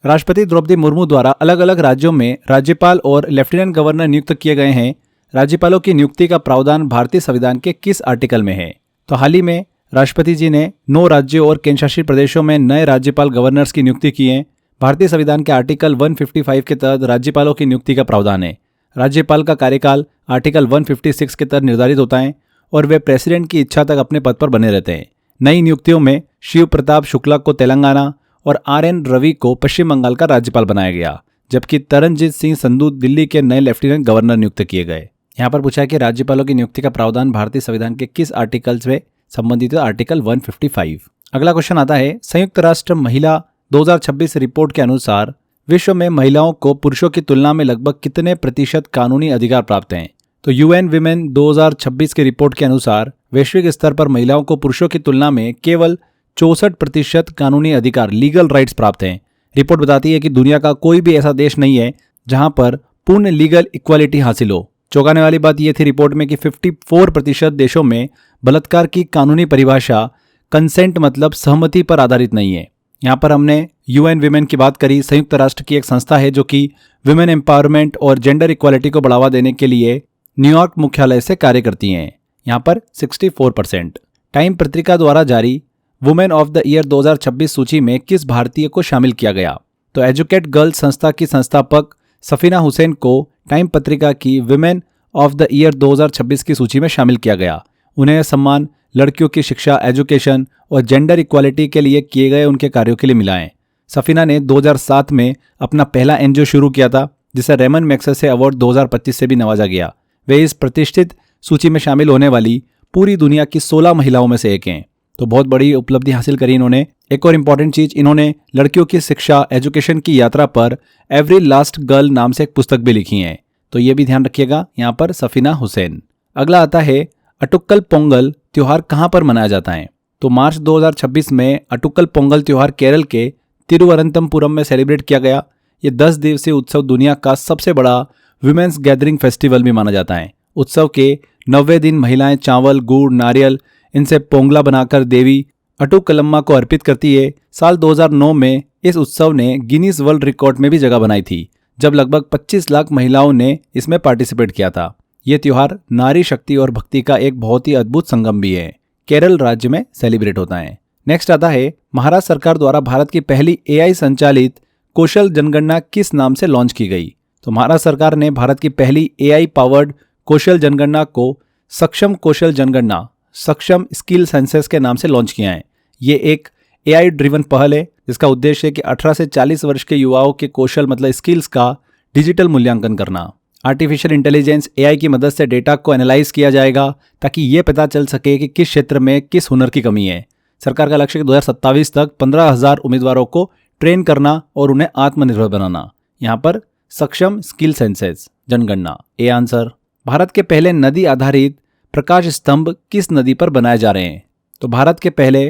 राष्ट्रपति द्रौपदी मुर्मू द्वारा अलग अलग राज्यों में राज्यपाल और लेफ्टिनेंट गवर्नर नियुक्त किए गए हैं। राज्यपालों की नियुक्ति का प्रावधान भारतीय संविधान के किस आर्टिकल में है? तो हाल ही में राष्ट्रपति जी ने 9 राज्यों और केंद्रशासित प्रदेशों में नए राज्यपाल गवर्नर्स की नियुक्ति की है। भारतीय संविधान के आर्टिकल 155 के तहत राज्यपालों की नियुक्ति का प्रावधान है। राज्यपाल का कार्यकाल आर्टिकल 156 के तहत निर्धारित होता है और वे प्रेसिडेंट की इच्छा तक अपने पद पर बने रहते हैं। नई नियुक्तियों में शिव प्रताप शुक्ला को तेलंगाना और RN रवि को पश्चिम बंगाल का राज्यपाल बनाया गया, जबकि तरनजीत सिंह संधू दिल्ली के नए लेफ्टिनेंट गवर्नर नियुक्त किए गए। यहाँ पर पूछा है कि राज्यपालों की नियुक्ति का प्रावधान भारतीय संविधान के किस आर्टिकल से संबंधित है? आर्टिकल 155। अगला क्वेश्चन आता है, संयुक्त राष्ट्र महिला 2026 रिपोर्ट के अनुसार विश्व में महिलाओं को पुरुषों की तुलना में लगभग कितने प्रतिशत कानूनी अधिकार प्राप्त हैं? तो UN विमेन 2026 की रिपोर्ट के अनुसार वैश्विक स्तर पर महिलाओं को पुरुषों की तुलना में केवल 64% कानूनी अधिकार लीगल राइट्स प्राप्त हैं। रिपोर्ट बताती है कि दुनिया का कोई भी ऐसा देश नहीं है जहां पर पूर्ण लीगल इक्वालिटी हासिल हो। चौंकाने वाली बात यह थी रिपोर्ट में कि 54% देशों में बलात्कार की कानूनी परिभाषा कंसेंट मतलब सहमति पर आधारित नहीं है। यहाँ पर हमने UN विमेन की बात करी। संयुक्त राष्ट्र की एक संस्था है जो कि विमेन एम्पावरमेंट और जेंडर इक्वालिटी को बढ़ावा देने के लिए न्यूयॉर्क मुख्यालय से कार्य करती हैं। यहाँ पर 64%। टाइम पत्रिका द्वारा जारी वुमेन ऑफ द ईयर 2026 सूची में किस भारतीय को शामिल किया गया? तो एजुकेट गर्ल्स संस्था की संस्थापक सफीना हुसैन को टाइम पत्रिका की वुमेन ऑफ द ईयर 2026 की सूची में शामिल किया गया। उन्हें यह सम्मान लड़कियों की शिक्षा, एजुकेशन और जेंडर इक्वालिटी के लिए किए गए उनके कार्यों के लिए मिला है। सफीना ने 2007 में अपना पहला NGO शुरू किया था, जिसे रेमन मैग्सेसे अवार्ड 2025 से भी नवाजा गया। वे इस प्रतिष्ठित सूची में शामिल होने वाली पूरी दुनिया की 16 महिलाओं में से एक हैं। तो बहुत बड़ी उपलब्धि हासिल करी इन्होंने। एक और इम्पॉर्टेंट चीज, इन्होंने लड़कियों की शिक्षा, एजुकेशन की यात्रा पर एवरी लास्ट गर्ल नाम से एक पुस्तक भी लिखी है। तो ये भी ध्यान रखिएगा यहाँ पर सफीना हुसैन। अगला आता है, अटुक्कल पोंगल त्योहार कहाँ पर मनाया जाता है? तो मार्च 2026 में अटुक्कल पोंगल त्योहार केरल के तिरुवनंतपुरम में सेलिब्रेट किया गया। ये 10 दिवसीय उत्सव दुनिया का सबसे बड़ा वुमेन्स गैदरिंग फेस्टिवल भी माना जाता है। उत्सव के 90 दिन महिलाएं चावल, गुड़, नारियल इनसे पोंगला बनाकर देवी अटुक्कलम्मा को अर्पित करती है। साल 2009 में इस उत्सव ने गिनीज वर्ल्ड रिकॉर्ड में भी जगह बनाई थी, जब लगभग 25 लाख महिलाओं ने इसमें पार्टिसिपेट किया था। ये त्योहार नारी शक्ति और भक्ति का एक बहुत ही अद्भुत संगम भी है। केरल राज्य में सेलिब्रेट होता है। नेक्स्ट आता है, महाराष्ट्र सरकार द्वारा भारत की पहली AI संचालित कौशल जनगणना किस नाम से लॉन्च की गई? तो महाराष्ट्र सरकार ने भारत की पहली AI पावर्ड कौशल जनगणना को सक्षम कौशल जनगणना, सक्षम स्किल सेंसस के नाम से लॉन्च किया है। ये एक AI ड्रिवन पहल है जिसका उद्देश्य है कि 18 से 40 वर्ष के युवाओं के कौशल मतलब स्किल्स का डिजिटल मूल्यांकन करना। आर्टिफिशियल इंटेलिजेंस AI की मदद से डेटा को एनालाइज किया जाएगा ताकि ये पता चल सके कि किस क्षेत्र में किस हुनर की कमी है। सरकार का लक्ष्य 2027 तक 15,000 उम्मीदवारों को ट्रेन करना और उन्हें आत्मनिर्भर बनाना। यहाँ पर सक्षम स्किल सेंसस जनगणना। A answer. भारत के पहले नदी आधारित प्रकाश स्तंभ किस नदी पर बनाए जा रहे हैं? तो भारत के पहले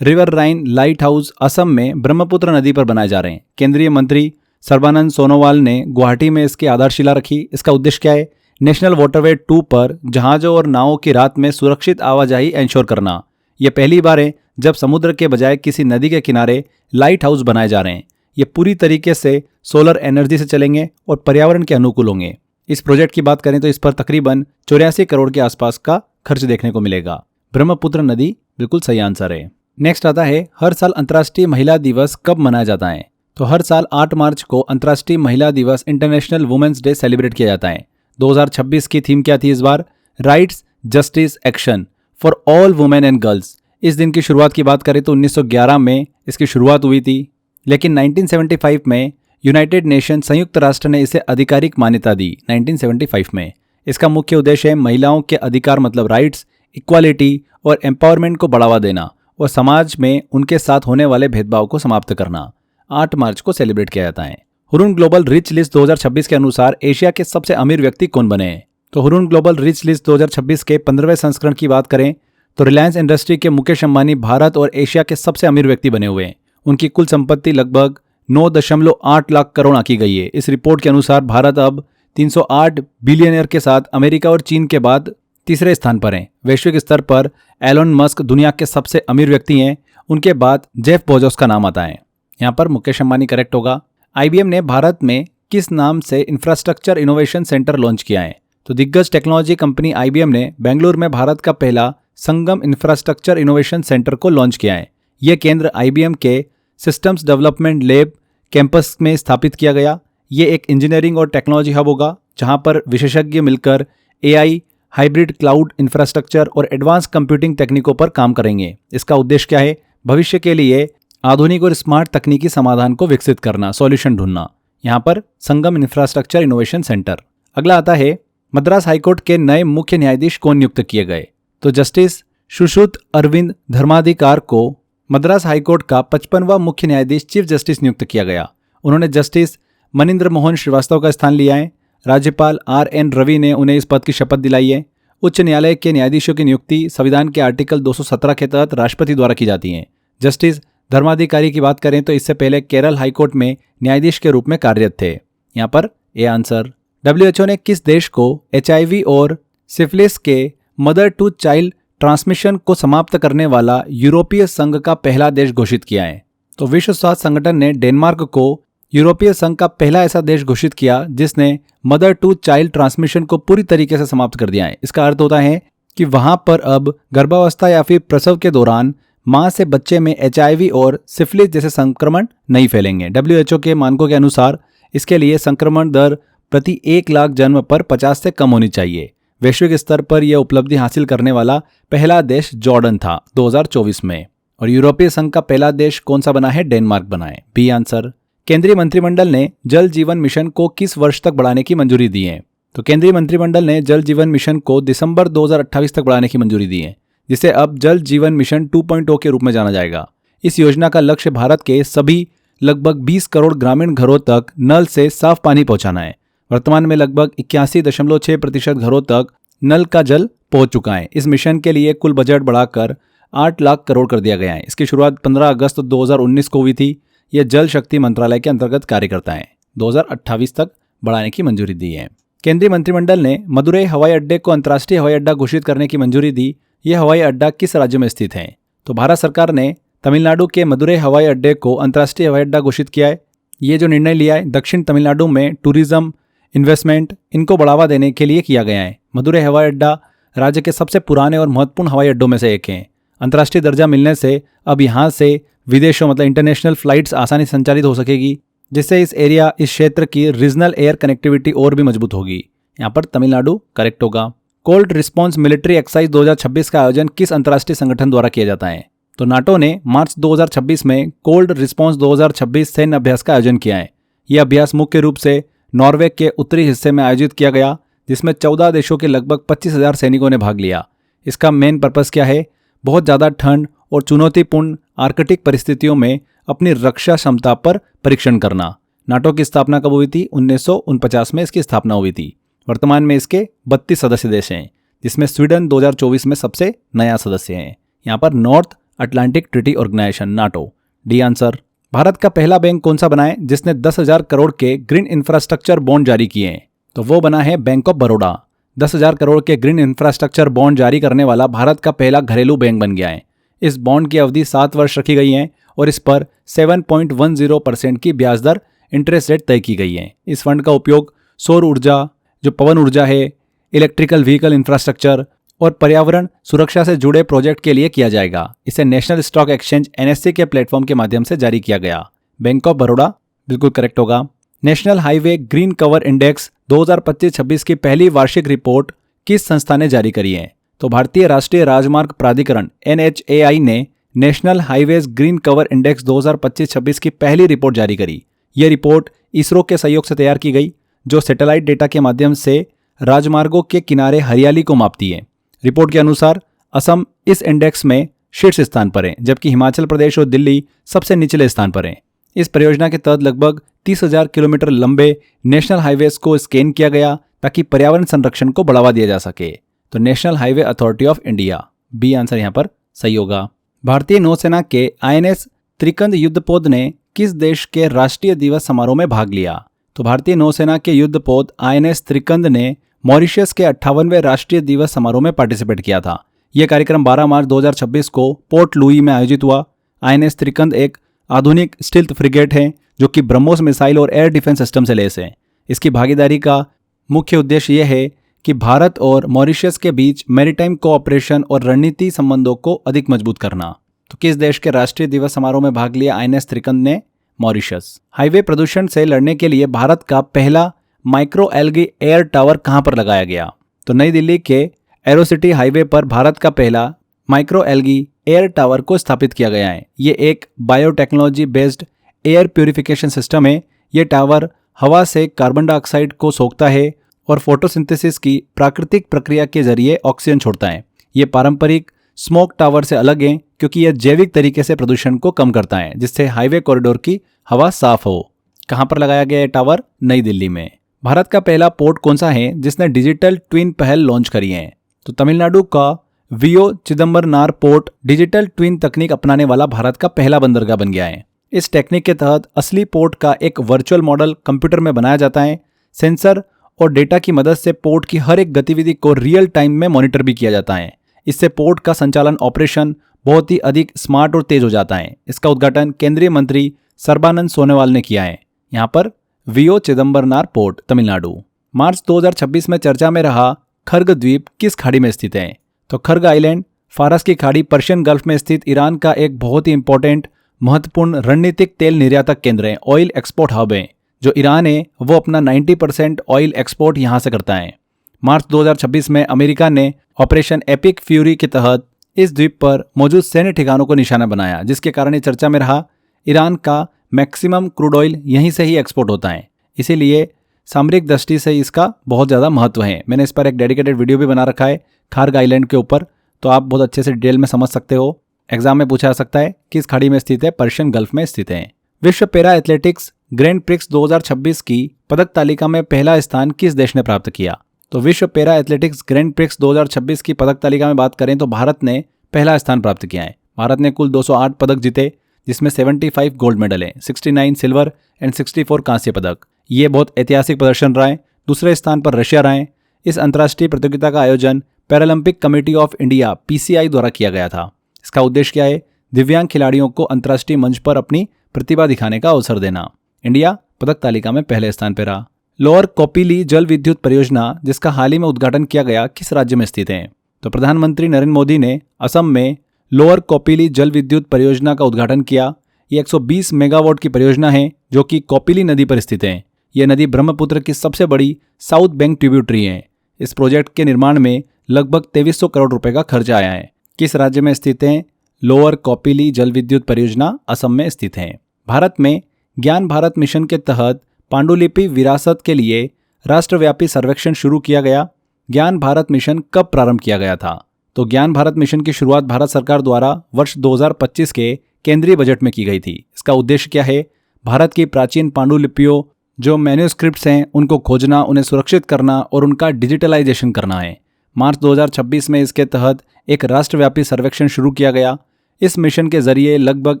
रिवर राइन लाइट हाउस असम में ब्रह्मपुत्र नदी पर बनाए जा रहे हैं। केंद्रीय मंत्री सर्बानंद सोनोवाल ने गुवाहाटी में इसकी आधारशिला रखी। इसका उद्देश्य क्या है? नेशनल वाटरवे 2 पर जहाज़ों और नावों की रात में सुरक्षित आवाजाही इंश्योर करना। यह पहली बार है जब समुद्र के बजाय किसी नदी के किनारे लाइट हाउस बनाए जा रहे हैं। ये पूरी तरीके से सोलर एनर्जी से चलेंगे और पर्यावरण के अनुकूल होंगे। इस प्रोजेक्ट की बात करें तो इस पर तकरीबन 84 करोड़ के आसपास का खर्च देखने को मिलेगा। ब्रह्मपुत्र नदी बिल्कुल सही आंसर है। नेक्स्ट आता है, हर साल अंतर्राष्ट्रीय महिला दिवस कब मनाया जाता है? तो हर साल 8 मार्च को अंतर्राष्ट्रीय महिला दिवस इंटरनेशनल वुमेन्स डे सेलिब्रेट किया जाता है। 2026 की थीम क्या थी इस बार? Rights, justice, action for all women and girls. इस दिन की शुरुआत की बात करें तो 1911 में इसकी शुरुआत हुई थी, लेकिन 1975 में यूनाइटेड नेशन संयुक्त राष्ट्र ने इसे आधिकारिक मान्यता दी 1975 में। इसका मुख्य उद्देश्य है महिलाओं के अधिकार मतलब राइट्स, इक्वालिटी और एम्पावरमेंट को बढ़ावा देना और समाज में उनके साथ होने वाले भेदभाव को समाप्त करना। 8 मार्च को सेलिब्रेट किया जाता है। हुरून ग्लोबल रिच लिस्ट 2026 के अनुसार एशिया के सबसे अमीर व्यक्ति कौन बने हैं? तो हुरून ग्लोबल रिच लिस्ट 2026 के 15वें संस्करण की बात करें तो रिलायंस इंडस्ट्री के मुकेश अंबानी भारत और एशिया के सबसे अमीर व्यक्ति बने हुए हैं। उनकी कुल संपत्ति लगभग 9.8 लाख करोड़ आंकी गई है। इस रिपोर्ट के अनुसार भारत अब 308 बिलियनियर के साथ अमेरिका और चीन के बाद तीसरे स्थान पर हैं। वैश्विक स्तर पर एलोन मस्क दुनिया के सबसे अमीर व्यक्ति हैं। उनके बाद जेफ बेजोस का नाम आता है। यहाँ पर मुकेश अंबानी करेक्ट होगा। IBM ने भारत में किस नाम से इंफ्रास्ट्रक्चर इनोवेशन सेंटर लॉन्च किया है? तो दिग्गज टेक्नोलॉजी कंपनी IBM ने बेंगलुरु में भारत का पहला संगम इंफ्रास्ट्रक्चर इनोवेशन सेंटर को लॉन्च किया है। यह केंद्र IBM के सिस्टम्स डेवलपमेंट लैब कैंपस में स्थापित किया गया। ये एक इंजीनियरिंग और टेक्नोलॉजी हब होगा जहां पर विशेषज्ञ मिलकर AI, हाइब्रिड क्लाउड इंफ्रास्ट्रक्चर और एडवांस कंप्यूटिंग तकनीकों पर काम करेंगे। इसका उद्देश्य क्या है? भविष्य के लिए आधुनिक और स्मार्ट तकनीकी समाधान को विकसित करना, सॉल्यूशन ढूंढना। यहाँ पर संगम इंफ्रास्ट्रक्चर इनोवेशन सेंटर। अगला आता है, मद्रास हाईकोर्ट के नए मुख्य न्यायाधीश कौन नियुक्त किए गए? तो जस्टिस सुश्रुत अरविंद धर्माधिकार को मद्रास हाईकोर्ट का 55वां मुख्य न्यायाधीश चीफ जस्टिस नियुक्त किया गया। उन्होंने जस्टिस मनिंद्र मोहन श्रीवास्तव का स्थान लिया है। राज्यपाल RN रवि ने उन्हें इस पद की शपथ दिलाई है। उच्च न्यायालय के न्यायाधीशों की नियुक्ति संविधान के आर्टिकल 217 के तहत राष्ट्रपति द्वारा की जाती है। जस्टिस धर्माधिकारी की बात करें तो इससे पहले केरल हाईकोर्ट में न्यायाधीश के रूप में कार्यरत थे। यहाँ पर ए आंसर। WHO ने किस देश को HIV और सिफिलिस के मदर टू चाइल्ड ट्रांसमिशन को समाप्त करने वाला यूरोपीय संघ का पहला देश घोषित किया है? तो विश्व स्वास्थ्य संगठन ने डेनमार्क को यूरोपीय संघ का पहला ऐसा देश घोषित किया जिसने मदर टू चाइल्ड ट्रांसमिशन को पूरी तरीके से समाप्त कर दिया है। इसका अर्थ होता है कि वहां पर अब गर्भावस्था या फिर प्रसव के दौरान मां से बच्चे में HIV और सिफिलिस जैसे संक्रमण नहीं फैलेंगे। WHO के मानकों के अनुसार इसके लिए संक्रमण दर प्रति 1 लाख जन्म पर 50 से कम होनी चाहिए। वैश्विक स्तर पर यह उपलब्धि हासिल करने वाला पहला देश जॉर्डन था 2024 में। और यूरोपीय संघ का पहला देश कौन सा बना है? डेनमार्क बना है। B answer. केंद्रीय मंत्रिमंडल ने जल जीवन मिशन को किस वर्ष तक बढ़ाने की मंजूरी दी है? तो केंद्रीय मंत्रिमंडल ने जल जीवन मिशन को दिसंबर 2028 तक बढ़ाने की मंजूरी दी है, जिसे अब जल जीवन मिशन 2.0 के रूप में जाना जाएगा। इस योजना का लक्ष्य भारत के सभी लगभग 20 करोड़ ग्रामीण घरों तक नल से साफ पानी पहुंचाना है। वर्तमान में लगभग 81.6% घरों तक नल का जल पहुंच चुका है। इस मिशन के लिए कुल बजट बढ़ाकर 8 लाख करोड़ कर दिया गया है। इसकी शुरुआत 15 अगस्त 2019 को हुई थी। यह जल शक्ति मंत्रालय के अंतर्गत कार्य करता है। 2028 तक बढ़ाने की मंजूरी दी है। केंद्रीय मंत्रिमंडल ने मदुरई हवाई अड्डे को अंतर्राष्ट्रीय हवाई अड्डा घोषित करने की मंजूरी दी। यह हवाई अड्डा किस राज्य में स्थित है? तो भारत सरकार ने तमिलनाडु के मदुरई हवाई अड्डे को अंतर्राष्ट्रीय हवाई अड्डा घोषित किया है। ये जो निर्णय लिया है दक्षिण तमिलनाडु में टूरिज्म, इन्वेस्टमेंट इनको बढ़ावा देने के लिए किया गया है। मदुरई हवाई अड्डा राज्य के सबसे पुराने और महत्वपूर्ण हवाई अड्डों में से एक है। अंतर्राष्ट्रीय दर्जा मिलने से अब यहाँ से विदेशों मतलब इंटरनेशनल फ्लाइट्स आसानी से संचालित हो सकेगी। जिससे इस क्षेत्र की रीजनल एयर कनेक्टिविटी और भी मजबूत होगी। यहाँ पर तमिलनाडु करेक्ट होगा। कोल्ड रिस्पॉन्स मिलिट्री एक्सरसाइज 2026 का आयोजन किस अंतर्राष्ट्रीय संगठन द्वारा किया जाता है? तो नाटो ने मार्च 2026 में कोल्ड रिस्पॉन्स 2026 सैन्य अभ्यास का आयोजन किया है। यह अभ्यास मुख्य रूप से नॉर्वे के उत्तरी हिस्से में आयोजित किया गया, जिसमें 14 देशों के लगभग 25,000 सैनिकों ने भाग लिया। इसका मेन पर्पस क्या है? बहुत ज़्यादा ठंड और चुनौतीपूर्ण आर्कटिक परिस्थितियों में अपनी रक्षा क्षमता पर परीक्षण करना। नाटो की स्थापना कब हुई थी? 1949 में इसकी स्थापना हुई थी। वर्तमान में इसके 32 सदस्य देश हैं, जिसमें स्वीडन 2024 में सबसे नया सदस्य है। यहाँ पर North Atlantic Treaty Organization NATO. D answer. भारत का पहला बैंक कौन सा बना है जिसने 10,000 करोड़ के ग्रीन इंफ्रास्ट्रक्चर बॉन्ड जारी किए हैं? तो वो बना है बैंक ऑफ बड़ौदा। 10,000 करोड़ के ग्रीन इंफ्रास्ट्रक्चर बॉन्ड जारी करने वाला भारत का पहला घरेलू बैंक बन गया है। इस बॉन्ड की अवधि 7 वर्ष रखी गई है और इस पर 7.10% की ब्याज दर इंटरेस्ट रेट तय की गई है। इस फंड का उपयोग सौर ऊर्जा, जो पवन ऊर्जा है, इलेक्ट्रिकल व्हीकल इंफ्रास्ट्रक्चर और पर्यावरण सुरक्षा से जुड़े प्रोजेक्ट के लिए किया जाएगा। इसे नेशनल स्टॉक एक्सचेंज NSE के प्लेटफॉर्म के माध्यम से जारी किया गया। बैंक ऑफ बड़ौदा बिल्कुल करेक्ट होगा। National highway green cover index 2025-26 की पहली वार्षिक रिपोर्ट किस संस्था ने जारी करी है? तो भारतीय राष्ट्रीय राजमार्ग प्राधिकरण NHAI ने national highways green cover index 2025-26 की पहली रिपोर्ट जारी करी। यह रिपोर्ट इसरो के सहयोग से तैयार की गई, जो सैटेलाइट डेटा के माध्यम से राजमार्गों के किनारे हरियाली को मापती है। रिपोर्ट के अनुसार असम इस इंडेक्स में शीर्ष स्थान पर है, जबकि हिमाचल प्रदेश और दिल्ली सबसे निचले स्थान पर हैं। इस परियोजना के तहत लगभग 30,000 किलोमीटर लंबे नेशनल हाईवेज को स्कैन किया गया ताकि पर्यावरण संरक्षण को बढ़ावा दिया जा सके। तो National Highway Authority of India, B answer यहाँ पर सही होगा। भारतीय नौसेना के INS त्रिकंद युद्धपोत ने किस देश के राष्ट्रीय दिवस समारोह में भाग लिया? तो भारतीय नौसेना के युद्धपोत INS त्रिकंद ने मॉरिशस के 58वें राष्ट्रीय दिवस समारोह में पार्टिसिपेट किया था। यह कार्यक्रम 12 मार्च 2026 को पोर्ट लुई में आयोजित हुआ। INS त्रिकंद एक आधुनिक स्टिल्थ फ्रिगेट है जो कि ब्रह्मोस मिसाइल और एयर डिफेंस सिस्टम से लैस है। इसकी भागीदारी का मुख्य उद्देश्य यह है कि भारत और मॉरिशस के बीच मैरीटाइम कोऑपरेशन और रणनीति संबंधों को अधिक मजबूत करना। तो किस देश के राष्ट्रीय दिवस समारोह में भाग लिया INS त्रिकंद ने? मॉरिशस। हाईवे प्रदूषण से लड़ने के लिए भारत का पहला माइक्रो एल्गी एयर टावर कहां पर लगाया गया? तो नई दिल्ली के एरोसिटी हाईवे पर भारत का पहला माइक्रो एल्गी एयर टावर को स्थापित किया गया है। ये एक biotechnology based air purification system है। ये टावर हवा से कार्बन डाइऑक्साइड को सोखता है और फोटोसिंथेसिस की प्राकृतिक प्रक्रिया के जरिए ऑक्सीजन छोड़ता है। ये पारंपरिक स्मोक टावर से अलग है क्योंकि यह जैविक तरीके से प्रदूषण को कम करता है, जिससे हाईवे कॉरिडोर की हवा साफ हो। कहां पर लगाया गया है टावर? नई दिल्ली में। भारत का पहला पोर्ट कौन सा है जिसने डिजिटल ट्विन पहल लॉन्च करी है? तो तमिलनाडु का VO Chidambaranar port digital twin तकनीक अपनाने वाला भारत का पहला बंदरगाह बन गया है। इस टेक्निक के तहत असली पोर्ट का एक वर्चुअल मॉडल कंप्यूटर में बनाया जाता है। सेंसर और डेटा की मदद से पोर्ट की हर एक गतिविधि को रियल टाइम में मॉनिटर भी किया जाता है। इससे पोर्ट का संचालन ऑपरेशन बहुत ही अधिक स्मार्ट और तेज हो जाता है। इसका उद्घाटन केंद्रीय मंत्री सर्बानंद सोनोवाल ने किया है। यहाँ पर VO चिदम्बरनार पोर्ट, तमिलनाडु। मार्च 2026 में चर्चा में रहा खर्ग द्वीप किस खाड़ी में स्थित है? तो खर्ग आइलैंड फारस की खाड़ी पर्शियन गल्फ में स्थित ईरान का एक बहुत ही इंपॉर्टेंट महत्वपूर्ण रणनीतिक तेल निर्यातक केंद्र है, ऑयल एक्सपोर्ट हब है। जो ईरान है वो अपना 90% ऑयल एक्सपोर्ट यहाँ से करता है। मार्च 2026 में अमेरिका ने ऑपरेशन एपिक फ्यूरी के तहत इस द्वीप पर मौजूद सैन्य ठिकानों को निशाना बनाया, जिसके कारण ये चर्चा में रहा। ईरान का मैक्सिमम क्रूड ऑयल यहीं से ही एक्सपोर्ट होता है, इसीलिए सामरिक दृष्टि से इसका बहुत ज़्यादा महत्व है। मैंने इस पर एक डेडिकेटेड वीडियो भी बना रखा है खार्ग आइलैंड के ऊपर, तो आप बहुत अच्छे से डिटेल में समझ सकते हो। एग्जाम में पूछा जा सकता है किस खाड़ी में स्थित है? पर्शियन गल्फ में स्थित है। विश्व पैरा एथलेटिक्स ग्रैंड प्रिक्स 2026 की पदक तालिका में पहला स्थान किस देश ने प्राप्त किया? तो विश्व पैरा एथलेटिक्स ग्रैंड प्रिक्स 2026 की पदक तालिका में बात करें तो भारत ने पहला स्थान प्राप्त किया है। भारत ने कुल 208 पदक जीते, जिसमें 75 गोल्ड मेडल है, 69 सिल्वर एंड 64 कांस्य पदक। ये बहुत ऐतिहासिक प्रदर्शन रहा है। दूसरे स्थान पर रशिया रहा है। इस अंतर्राष्ट्रीय प्रतियोगिता का आयोजन Paralympic committee of India PCI द्वारा किया गया था। इसका उद्देश्य क्या है? दिव्यांग खिलाड़ियों को अंतर्राष्ट्रीय मंच पर अपनी प्रतिभा दिखाने का अवसर देना। इंडिया पदक तालिका में पहले स्थान पर रहा। लोअर कोपिली जल विद्युत परियोजना, जिसका हाल ही में उद्घाटन किया गया, किस राज्य में स्थित है? तो प्रधानमंत्री नरेंद्र मोदी ने असम में लोअर कोपिली जल विद्युत परियोजना का उद्घाटन किया। ये 120 मेगावाट की परियोजना है जो कि कौपिली नदी पर स्थित है। यह नदी ब्रह्मपुत्र की सबसे बड़ी साउथ बैंक ट्रिब्यूटरी है। इस प्रोजेक्ट के निर्माण में लगभग 2300 करोड़ रुपए का खर्च आया है। किस राज्य में स्थित है? लोअर कौपिली जल विद्युत परियोजना असम में स्थित है। भारत में ज्ञान भारत मिशन के तहत पांडुलिपि विरासत के लिए राष्ट्रव्यापी सर्वेक्षण शुरू किया गया। ज्ञान भारत मिशन कब प्रारंभ किया गया था? तो ज्ञान भारत मिशन की शुरुआत भारत सरकार द्वारा वर्ष 2025 के केंद्रीय बजट में की गई थी। इसका उद्देश्य क्या है? भारत की प्राचीन पांडुलिपियों जो मैन्यूस्क्रिप्ट्स हैं उनको खोजना, उन्हें सुरक्षित करना और उनका डिजिटलाइजेशन करना है। मार्च 2026 में इसके तहत एक राष्ट्रव्यापी सर्वेक्षण शुरू किया गया। इस मिशन के जरिए लगभग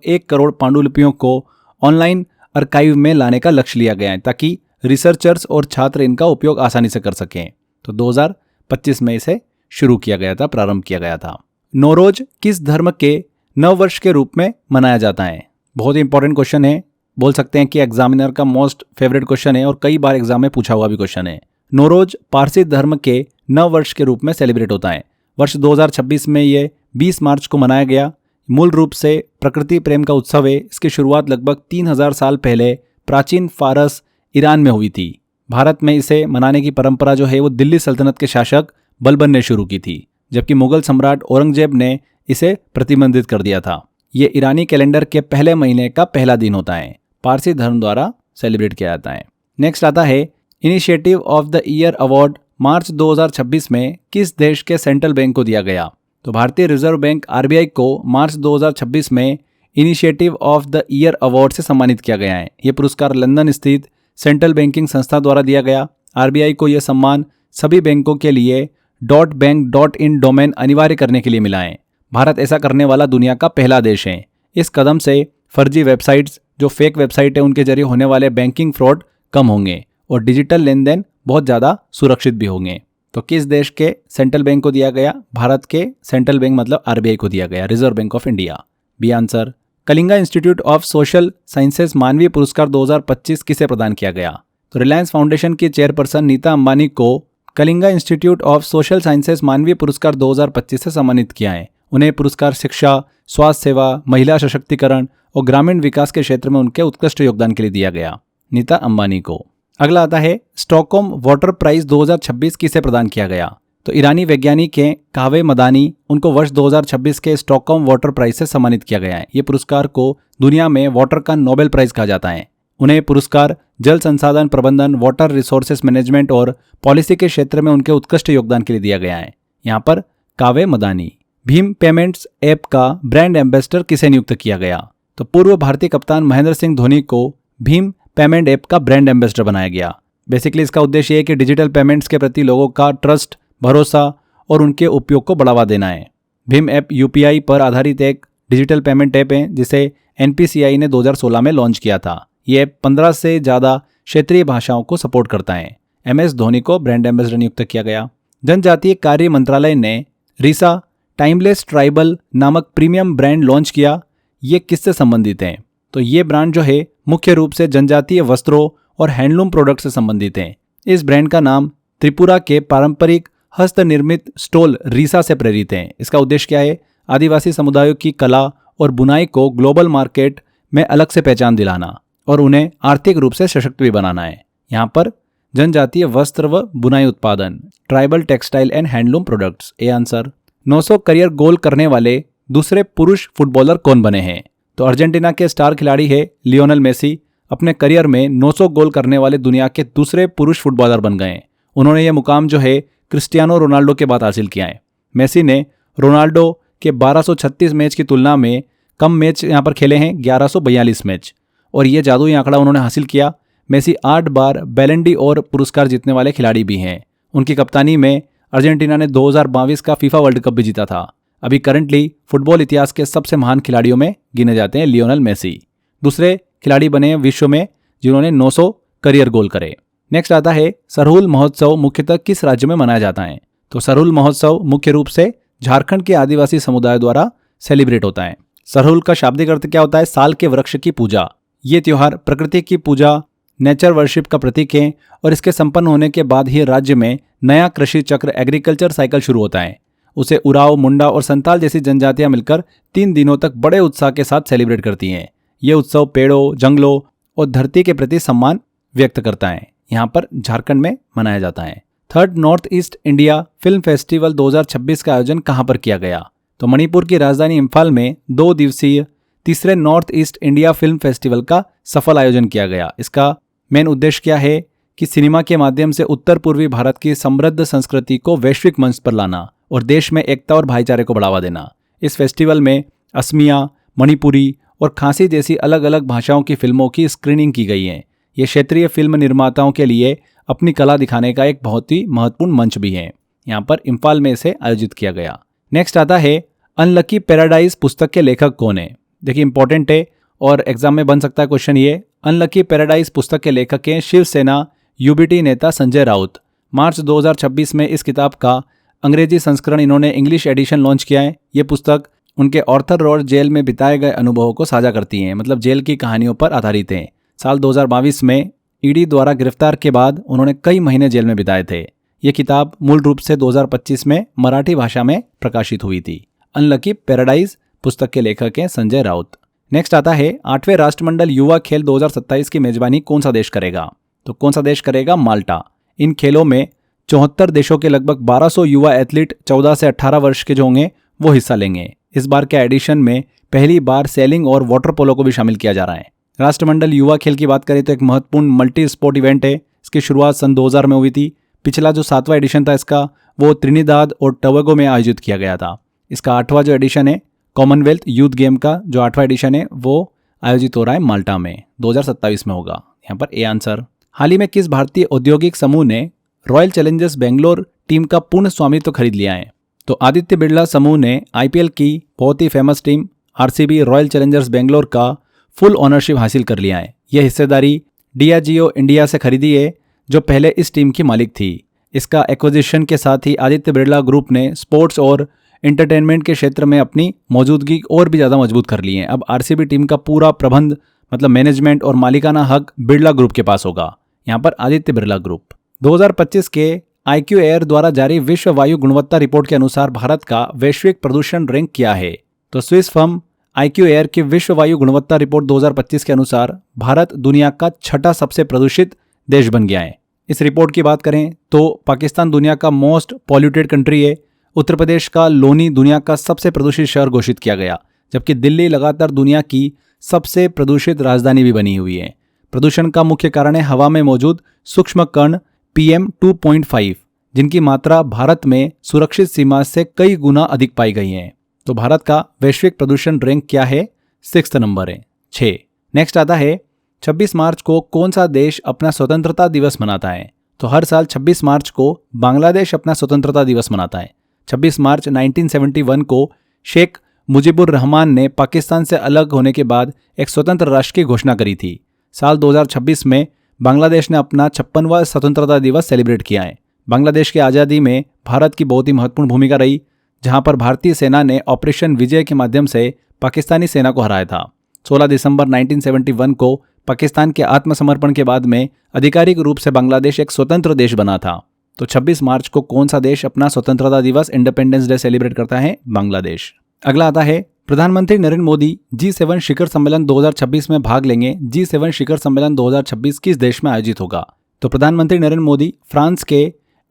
1 करोड़ पांडुलिपियों को ऑनलाइन आर्काइव में लाने का लक्ष्य लिया गया है ताकि रिसर्चर्स और छात्र इनका उपयोग आसानी से कर सकें। तो 2025 में इसे शुरू किया गया था, प्रारंभ किया गया था। नौरोज किस धर्म के नव वर्ष के रूप में मनाया जाता है? बहुत ही इंपॉर्टेंट क्वेश्चन है, बोल सकते हैं कि एग्जामिनर का मोस्ट फेवरेट क्वेश्चन है और कई बार एग्जाम में पूछा हुआ भी क्वेश्चन है। नौरोज पारसी धर्म के नव वर्ष के रूप में सेलिब्रेट होता है। वर्ष 2026 में ये 20 मार्च को मनाया गया। मूल रूप से प्रकृति प्रेम का उत्सव है। इसकी शुरुआत लगभग 3000 साल पहले प्राचीन फारस ईरान में हुई थी। भारत में इसे मनाने की परंपरा जो है वो दिल्ली सल्तनत के शासक बलबन ने शुरू की थी, जबकि मुगल सम्राट औरंगजेब ने इसे प्रतिबंधित कर दिया था। ये ईरानी कैलेंडर के पहले महीने का पहला दिन होता है। पारसी धर्म द्वारा सेलिब्रेट किया जाता है। नेक्स्ट आता है initiative of the year award March 2026 में किस देश के सेंट्रल बैंक को दिया गया? तो भारतीय रिजर्व बैंक आरबीआई को मार्च 2026 में initiative of the year award से सम्मानित किया गया है। यह पुरस्कार लंदन स्थित सेंट्रल बैंकिंग संस्था द्वारा दिया गया। आरबीआई को यह सम्मान सभी बैंकों के लिए .bank.in डोमेन अनिवार्य करने के लिए मिला है। भारत ऐसा करने वाला दुनिया का पहला देश है। इस कदम से फर्जी वेबसाइट्स, जो फेक वेबसाइट है, उनके जरिए होने वाले बैंकिंग फ्रॉड कम होंगे और डिजिटल लेन देन बहुत ज़्यादा सुरक्षित भी होंगे। तो किस देश के सेंट्रल बैंक को दिया गया? भारत के सेंट्रल बैंक मतलब आरबीआई को दिया गया, Reserve Bank of India. B answer. Kalinga Institute of Social Sciences मानवीय पुरस्कार 2025 किसे प्रदान किया गया? तो रिलायंस फाउंडेशन की चेयरपर्सन नीता अंबानी को Kalinga Institute of Social Sciences मानवीय पुरस्कार 2025 से सम्मानित किया है। उन्हें पुरस्कार शिक्षा, स्वास्थ्य सेवा, महिला सशक्तिकरण और ग्रामीण विकास के क्षेत्र में उनके उत्कृष्ट योगदान के लिए दिया गया, नीता अंबानी को। अगला आता है स्टॉकहोम वाटर प्राइज 2026 किसे प्रदान किया गया? तो ईरानी वैज्ञानिक हैं कावे मदानी, उनको वर्ष 2026 के स्टॉकहोम वाटर प्राइज से सम्मानित किया गया है। ये पुरस्कार को दुनिया में वाटर का नोबेल प्राइज कहा जाता है। उन्हें पुरस्कार जल संसाधन प्रबंधन, वाटर रिसोर्सेज मैनेजमेंट और पॉलिसी के क्षेत्र में उनके उत्कृष्ट योगदान के लिए दिया गया है। यहाँ पर कावे मदानी। भीम पेमेंट्स ऐप का ब्रांड एम्बेसडर किसे नियुक्त किया गया? तो पूर्व भारतीय कप्तान महेंद्र सिंह धोनी को भीम पेमेंट ऐप का ब्रांड एम्बेसडर बनाया गया। बेसिकली इसका उद्देश्य है कि डिजिटल पेमेंट्स के प्रति लोगों का ट्रस्ट, भरोसा और उनके उपयोग को बढ़ावा देना है। भीम ऐप यूपीआई पर आधारित एक डिजिटल पेमेंट ऐप है जिसे एनपीसीआई ने 2016 में लॉन्च किया था। ये ऐप 15 से ज़्यादा क्षेत्रीय भाषाओं को सपोर्ट करता है। एमएस धोनी को ब्रांड एम्बेसडर नियुक्त किया गया। जनजातीय कार्य मंत्रालय ने रिसा टाइमलेस ट्राइबल नामक प्रीमियम ब्रांड लॉन्च किया। ये किससे संबंधित है? तो ये ब्रांड जो है मुख्य रूप से जनजातीय वस्त्रों और हैंडलूम प्रोडक्ट से संबंधित है। इस ब्रांड का नाम त्रिपुरा के पारंपरिक हस्तनिर्मित स्टोल रीसा से प्रेरित है। इसका उद्देश्य क्या है? आदिवासी समुदायों की कला और बुनाई को ग्लोबल मार्केट में अलग से पहचान दिलाना और उन्हें आर्थिक रूप से सशक्त भी बनाना है। यहाँ पर जनजातीय वस्त्र व बुनाई उत्पादन, tribal textile and handloom products. A answer. 900 career goal करने वाले दूसरे पुरुष फुटबॉलर कौन बने हैं? तो अर्जेंटीना के स्टार खिलाड़ी है लियोनेल मेसी। अपने करियर में 900 गोल करने वाले दुनिया के दूसरे पुरुष फुटबॉलर बन गए। उन्होंने यह मुकाम जो है क्रिस्टियानो रोनाल्डो के बाद हासिल किया है। मेसी ने रोनाल्डो के 1236 मैच की तुलना में कम मैच यहाँ पर खेले हैं, 1142 मैच, और ये जादुई आंकड़ा उन्होंने हासिल किया। मेसी 8 बार बैलन डी और पुरस्कार जीतने वाले खिलाड़ी भी हैं। उनकी कप्तानी में अर्जेंटीना ने 2022 का फीफा वर्ल्ड कप भी जीता था। अभी करंटली फुटबॉल इतिहास के सबसे महान खिलाड़ियों में गिने जाते हैं लियोनेल मेसी। दूसरे खिलाड़ी बने हैं विश्व में जिन्होंने 900 करियर गोल करे। नेक्स्ट आता है सरहुल महोत्सव मुख्यतः किस राज्य में मनाया जाता है? तो सरहुल महोत्सव मुख्य रूप से झारखंड के आदिवासी समुदाय द्वारा सेलिब्रेट होता है। सरहुल का शाब्दिक अर्थ क्या होता है? साल के वृक्ष की पूजा। ये त्योहार प्रकृति की पूजा, नेचर वर्शिप का प्रतीक है और इसके संपन्न होने के बाद ही राज्य में नया कृषि चक्र एग्रीकल्चर साइकिल शुरू होता है। उसे उराव, मुंडा और संताल जैसी जनजातियां मिलकर 3 दिनों तक बड़े उत्साह के साथ सेलिब्रेट करती हैं। ये उत्सव पेड़ों, जंगलों और धरती के प्रति सम्मान व्यक्त करता है। यहाँ पर झारखंड में मनाया जाता है। Third north east India film festival 2026 का आयोजन कहाँ पर किया गया? तो मणिपुर की राजधानी इम्फाल में 2 दिवसीय तीसरे north east India film festival का सफल आयोजन किया गया। इसका मेन उद्देश्य क्या है कि सिनेमा के माध्यम से उत्तर पूर्वी भारत की समृद्ध संस्कृति को वैश्विक मंच पर लाना और देश में एकता और भाईचारे को बढ़ावा देना। इस फेस्टिवल में असमिया, मणिपुरी और खासी जैसी अलग अलग भाषाओं की फिल्मों की स्क्रीनिंग की गई है। ये क्षेत्रीय फिल्म निर्माताओं के लिए अपनी कला दिखाने का एक बहुत ही महत्वपूर्ण मंच भी है। यहाँ पर इम्फाल में इसे आयोजित किया गया। नेक्स्ट आता है अनलकी पैराडाइज पुस्तक के लेखक कौन है? देखिए इंपॉर्टेंट है और एग्जाम में बन सकता है क्वेश्चन ये। अनलकी पैराडाइज पुस्तक के लेखक हैं शिवसेना यूबीटी नेता संजय राउत। मार्च 2026 में इस किताब का अंग्रेजी संस्करण इन्होंने इंग्लिश एडिशन लॉन्च किया है। ये पुस्तक उनके ऑर्थर रोड जेल में बिताए गए अनुभवों को साझा करती हैं, मतलब जेल की कहानियों पर आधारित हैं। साल 2022 में ईडी द्वारा गिरफ्तार के बाद उन्होंने कई महीने जेल में बिताए थे। ये किताब मूल रूप से 2025 में मराठी भाषा में प्रकाशित हुई थी। अनलकी पैराडाइज पुस्तक के लेखक हैं संजय राउत। नेक्स्ट आता है 8वें राष्ट्रमंडल युवा खेल 2027 की मेजबानी कौन सा देश करेगा? तो कौन सा देश करेगा? माल्टा। इन खेलों में 74 देशों के लगभग 1200 युवा एथलीट 14 से 18 वर्ष के जो होंगे वो हिस्सा लेंगे। इस बार के एडिशन में पहली बार सेलिंग और वाटर पोलो को भी शामिल किया जा रहा है। राष्ट्रमंडल युवा खेल की बात करें तो एक महत्वपूर्ण मल्टी स्पोर्ट इवेंट है। इसकी शुरुआत सन 2000 में हुई थी। पिछला जो 7वां एडिशन था इसका वो त्रिनिदाद और टोबैगो में आयोजित किया गया था। इसका 8वां जो एडिशन है कॉमनवेल्थ यूथ गेम का जो 8वां एडिशन है वो आयोजित हो रहा है माल्टा में, 2027 में होगा। यहाँ पर ए आंसर। हाल ही में किस भारतीय औद्योगिक समूह ने रॉयल चैलेंजर्स बेंगलोर टीम का पूर्ण स्वामित्व खरीद लिया है? तो आदित्य बिरला समूह ने आईपीएल की बहुत ही famous team RCB royal challengers Bangalore का फुल ओनरशिप हासिल कर लिया है। यह हिस्सेदारी डियाजियो इंडिया से खरीदी है जो पहले इस टीम की मालिक थी। इसका एक्विजिशन के साथ ही आदित्य बिरला ग्रुप ने स्पोर्ट्स और एंटरटेनमेंट के क्षेत्र में अपनी मौजूदगी और भी ज़्यादा मजबूत कर ली है। अब आरसीबी टीम का पूरा प्रबंध मतलब मैनेजमेंट और मालिकाना हक बिरला ग्रुप के पास होगा। यहाँ पर आदित्य बिरला ग्रुप। 2025 के IQ एयर द्वारा जारी विश्व वायु गुणवत्ता रिपोर्ट के अनुसार भारत का वैश्विक प्रदूषण रैंक क्या है? तो स्विस फर्म IQ एयर की विश्व वायु गुणवत्ता रिपोर्ट 2025 के अनुसार भारत दुनिया का 6ठा सबसे प्रदूषित देश बन गया है। इस रिपोर्ट की बात करें तो पाकिस्तान दुनिया का मोस्ट पॉल्यूटेड कंट्री है। उत्तर प्रदेश का लोनी दुनिया का सबसे प्रदूषित शहर घोषित किया गया, जबकि दिल्ली लगातार दुनिया की सबसे प्रदूषित राजधानी भी बनी हुई है। प्रदूषण का मुख्य कारण है हवा में मौजूद सूक्ष्म कण PM 2.5, जिनकी मात्रा भारत में सुरक्षित सीमा से कई गुना अधिक पाई गई है। तो भारत का वैश्विक प्रदूषण रैंक क्या है? 6 नंबर है, 6। नेक्स्ट आता है 26 मार्च को कौन सा देश अपना स्वतंत्रता दिवस मनाता है? तो हर साल 26 मार्च को बांग्लादेश अपना स्वतंत्रता दिवस मनाता है। 26 मार्च 1971 को शेख मुजीबुर रहमान ने पाकिस्तान से अलग होने के बाद एक स्वतंत्र राष्ट्र की घोषणा करी थी। साल 2026 में बांग्लादेश ने अपना 56वां स्वतंत्रता दिवस सेलिब्रेट किया है। बांग्लादेश की आज़ादी में भारत की बहुत ही महत्वपूर्ण भूमिका रही, जहां पर भारतीय सेना ने ऑपरेशन विजय के माध्यम से पाकिस्तानी सेना को हराया था। 16 दिसंबर 1971 को पाकिस्तान के आत्मसमर्पण के बाद में आधिकारिक रूप से बांग्लादेश एक स्वतंत्र देश बना था। तो 26 मार्च को कौन सा देश अपना स्वतंत्रता दिवस इंडिपेंडेंस डे सेलिब्रेट करता है? बांग्लादेश। अगला आता है प्रधानमंत्री नरेंद्र मोदी G7 शिखर सम्मेलन 2026 में भाग लेंगे। G7 शिखर सम्मेलन 2026 किस देश में आयोजित होगा? तो प्रधानमंत्री नरेंद्र मोदी फ्रांस के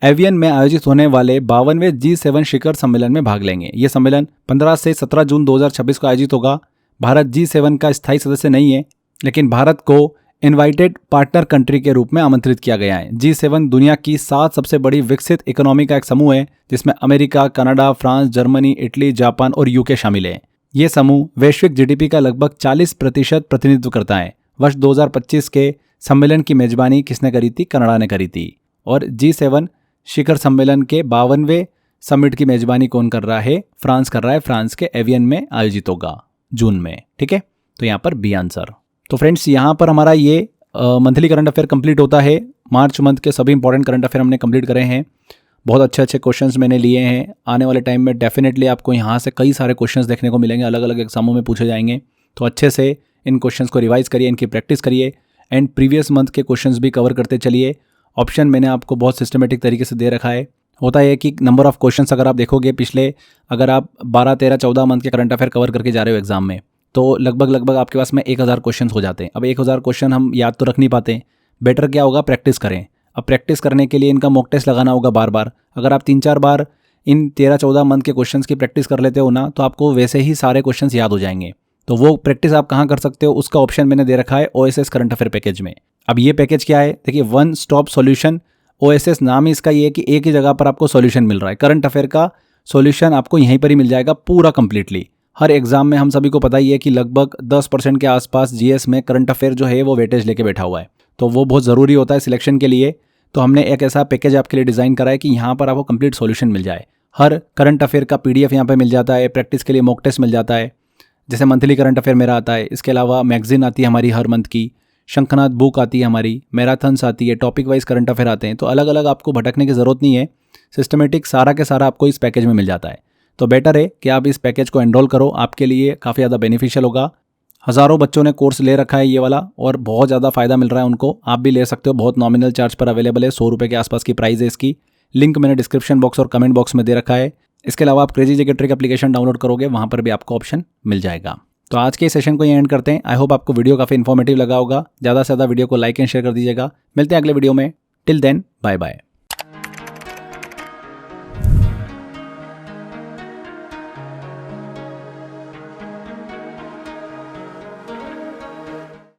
एवियन में आयोजित होने वाले 52वें G7 शिखर सम्मेलन में भाग लेंगे। ये सम्मेलन 15 से 17 जून 2026 को आयोजित होगा। भारत G7 का स्थायी सदस्य नहीं है, लेकिन भारत को इनवाइटेड पार्टनर कंट्री के रूप में आमंत्रित किया गया है। G7 दुनिया की 7 सबसे बड़ी विकसित इकोनॉमी का एक समूह है, जिसमें America, Canada, France, Germany, Italy, Japan और यूके शामिल है। ये समूह वैश्विक GDP का लगभग 40% प्रतिनिधित्व करता है। वर्ष 2025 के सम्मेलन की मेजबानी किसने करी थी? कनाडा ने करी थी। और G7 शिखर सम्मेलन के 52वें समिट की मेजबानी कौन कर रहा है? फ्रांस कर रहा है। फ्रांस के एवियन में आयोजित होगा जून में। ठीक है, तो यहाँ पर बी आंसर। तो फ्रेंड्स, यहाँ पर हमारा ये मंथली करंट अफेयर कंप्लीट होता है। मार्च मंथ के सभी इंपॉर्टेंट करंट अफेयर हमने कंप्लीट करे हैं। बहुत अच्छे अच्छे क्वेश्चंस मैंने लिए हैं। आने वाले टाइम में डेफिनेटली आपको यहाँ से कई सारे क्वेश्चंस देखने को मिलेंगे, अलग अलग एग्जामों में पूछे जाएंगे। तो अच्छे से इन क्वेश्चंस को रिवाइज करिए, इनकी प्रैक्टिस करिए एंड प्रीवियस मंथ के क्वेश्चंस भी कवर करते चलिए। ऑप्शन मैंने आपको बहुत सिस्टमेटिक तरीके से दे रखा है। होता है कि नंबर ऑफ क्वेश्चंस अगर आप देखोगे पिछले, अगर आप 12, 13, 14 मंथ के करंट अफेयर कवर करके जा रहे हो एग्जाम में, तो लगभग आपके पास में 1000 क्वेश्चन हो जाते हैं। अब 1000 क्वेश्चन हम याद तो रख नहीं पाते, बेटर क्या होगा, प्रैक्टिस करें। अब प्रैक्टिस करने के लिए इनका मॉक टेस्ट लगाना होगा बार बार। अगर आप 3-4 बार इन 13-14 मंथ के क्वेश्चंस की प्रैक्टिस कर लेते हो ना, तो आपको वैसे ही सारे क्वेश्चंस याद हो जाएंगे। तो वो प्रैक्टिस आप कहाँ कर सकते हो, उसका ऑप्शन मैंने दे रखा है OSS करंट अफेयर पैकेज में। अब ये पैकेज क्या है, देखिए, वन स्टॉप सॉल्यूशन। OSS नाम ही इसका ये है कि एक ही जगह पर आपको सॉल्यूशन मिल रहा है। करंट अफेयर का सॉल्यूशन आपको यहीं पर ही मिल जाएगा पूरा कंप्लीटली। हर एग्जाम में हम सभी को पता ही है कि लगभग 10% के आसपास GS में करंट अफेयर जो है वो वेटेज लेके बैठा हुआ है, तो वो बहुत ज़रूरी होता है सिलेक्शन के लिए। तो हमने एक ऐसा पैकेज आपके लिए डिज़ाइन करा है कि यहाँ पर आपको कंप्लीट सॉल्यूशन मिल जाए। हर करंट अफेयर का PDF यहाँ पे मिल जाता है, प्रैक्टिस के लिए मॉक टेस्ट मिल जाता है, जैसे मंथली करंट अफेयर मेरा आता है। इसके अलावा मैगजीन आती है हमारी हर मंथ की, शंखनाथ बुक आती है हमारी, मैराथन्स आती है, टॉपिक वाइज करंट अफेयर आते हैं। तो अलग अलग आपको भटकने की ज़रूरत नहीं है, सिस्टमेटिक सारा के सारा आपको इस पैकेज में मिल जाता है। तो बेटर है कि आप इस पैकेज को एनरोल करो, आपके लिए काफ़ी ज़्यादा बेनिफिशियल होगा। हज़ारों बच्चों ने कोर्स ले रखा है ये वाला, और बहुत ज़्यादा फ़ायदा मिल रहा है उनको। आप भी ले सकते हो, बहुत नॉमिनल चार्ज पर अवेलेबल है, 100 रुपये के आसपास की प्राइस है इसकी। लिंक मैंने डिस्क्रिप्शन बॉक्स और कमेंट बॉक्स में दे रखा है। इसके अलावा आप crazy GK trick application download करोगे, वहाँ पर भी आपको ऑप्शन मिल जाएगा। तो आज के सेशन को ये एंड करते हैं। आई होप आपको वीडियो काफ़ी इन्फॉर्मेटिव लगा होगा। ज़्यादा से ज़्यादा वीडियो को लाइक एंड शेयर कर दीजिएगा। मिलते हैं अगले वीडियो में। Till then, bye bye.